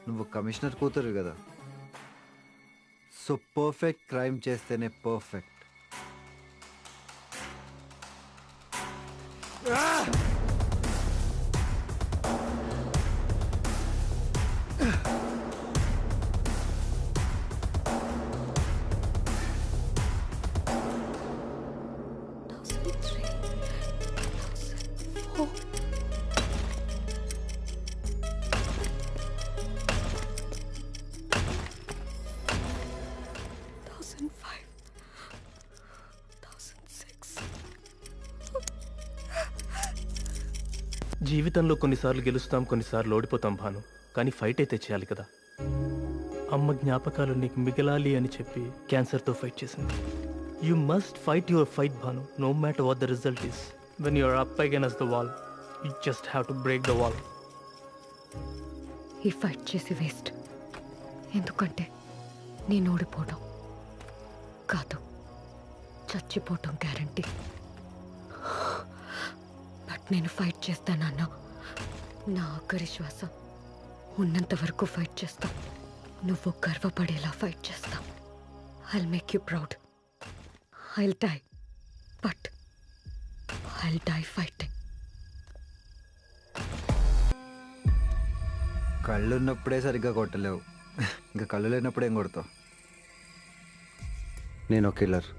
నువ్వు కమిషనర్ కూతురు కదా. సో పర్ఫెక్ట్ క్రైమ్ చేస్తేనే పర్ఫెక్ట్. జీవితంలో కొన్నిసార్లు గెలుస్తాం, కొన్నిసార్లు ఓడిపోతాం భాను. కానీ ఫైట్ అయితే చేయాలి కదా. అమ్మ జ్ఞాపకాలు నీకు మిగలాలి అని చెప్పి క్యాన్సర్తో ఫైట్ చేసింది. You must fight your fight Bhanu, no matter what the result is. When you're up against the wall, you just have to break the wall. ఈ ఫైట్ చేసి వేస్ట్. ఎందుకంటే నేను ఓడిపోవడం కాదు, చచ్చిపోవటం గ్యారంటీ. బట్ నేను ఫైట్ చేస్తానన్నా నా ఆఖరి శ్వాస ఉన్నంత వరకు ఫైట్ చేస్తా. నువ్వు గర్వపడేలా ఫైట్ చేస్తా. I'll make you proud. I'll die, but I'll die fighting. కళ్ళు ఉన్నప్పుడే సరిగ్గా కొట్టలేవు, ఇంకా కళ్ళు లేనప్పుడు ఏం కొడతావు? నేను ఒక కిల్లర్,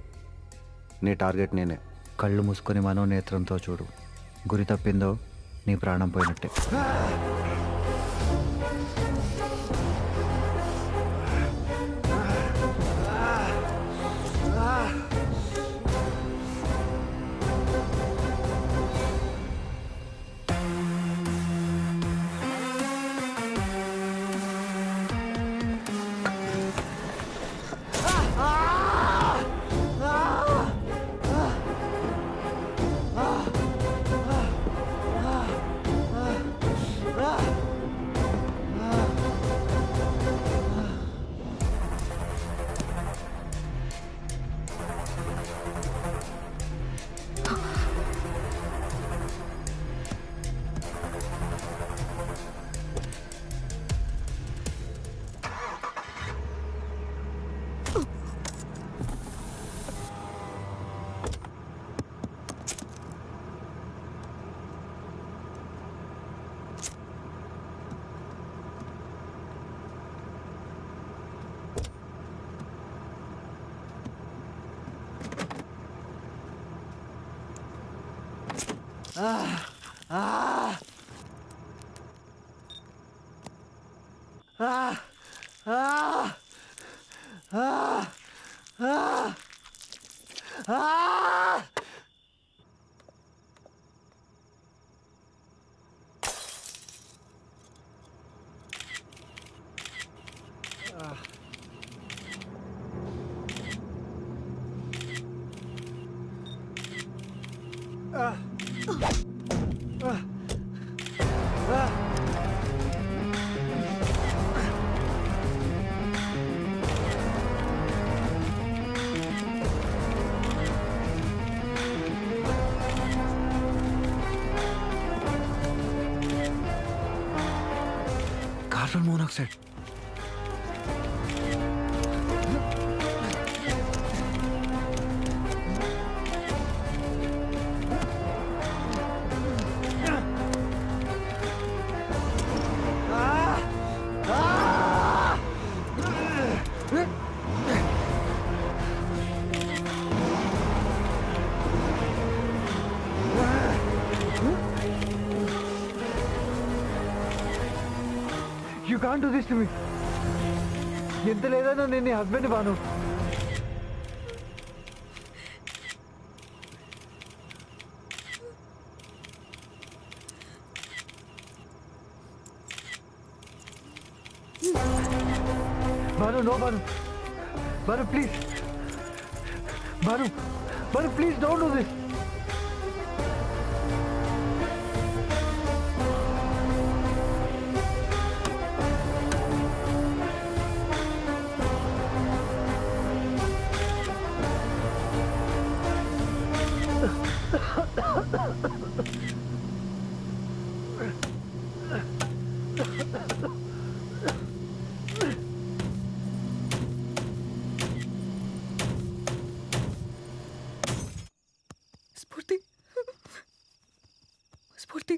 నీ టార్గెట్ నేనే. కళ్ళు మూసుకొని మనోనేత్రంతో చూడు. గురి తప్పిందో నీ ప్రాణం పోయినట్టే. Carbon monoxide. Can't do this to me. ఎంత లేదన్నా నేను నీ husband Banu. Banu, no, Banu. Banu, please. Banu, Banu, please don't do this. స్ఫూర్తి స్ఫూర్తి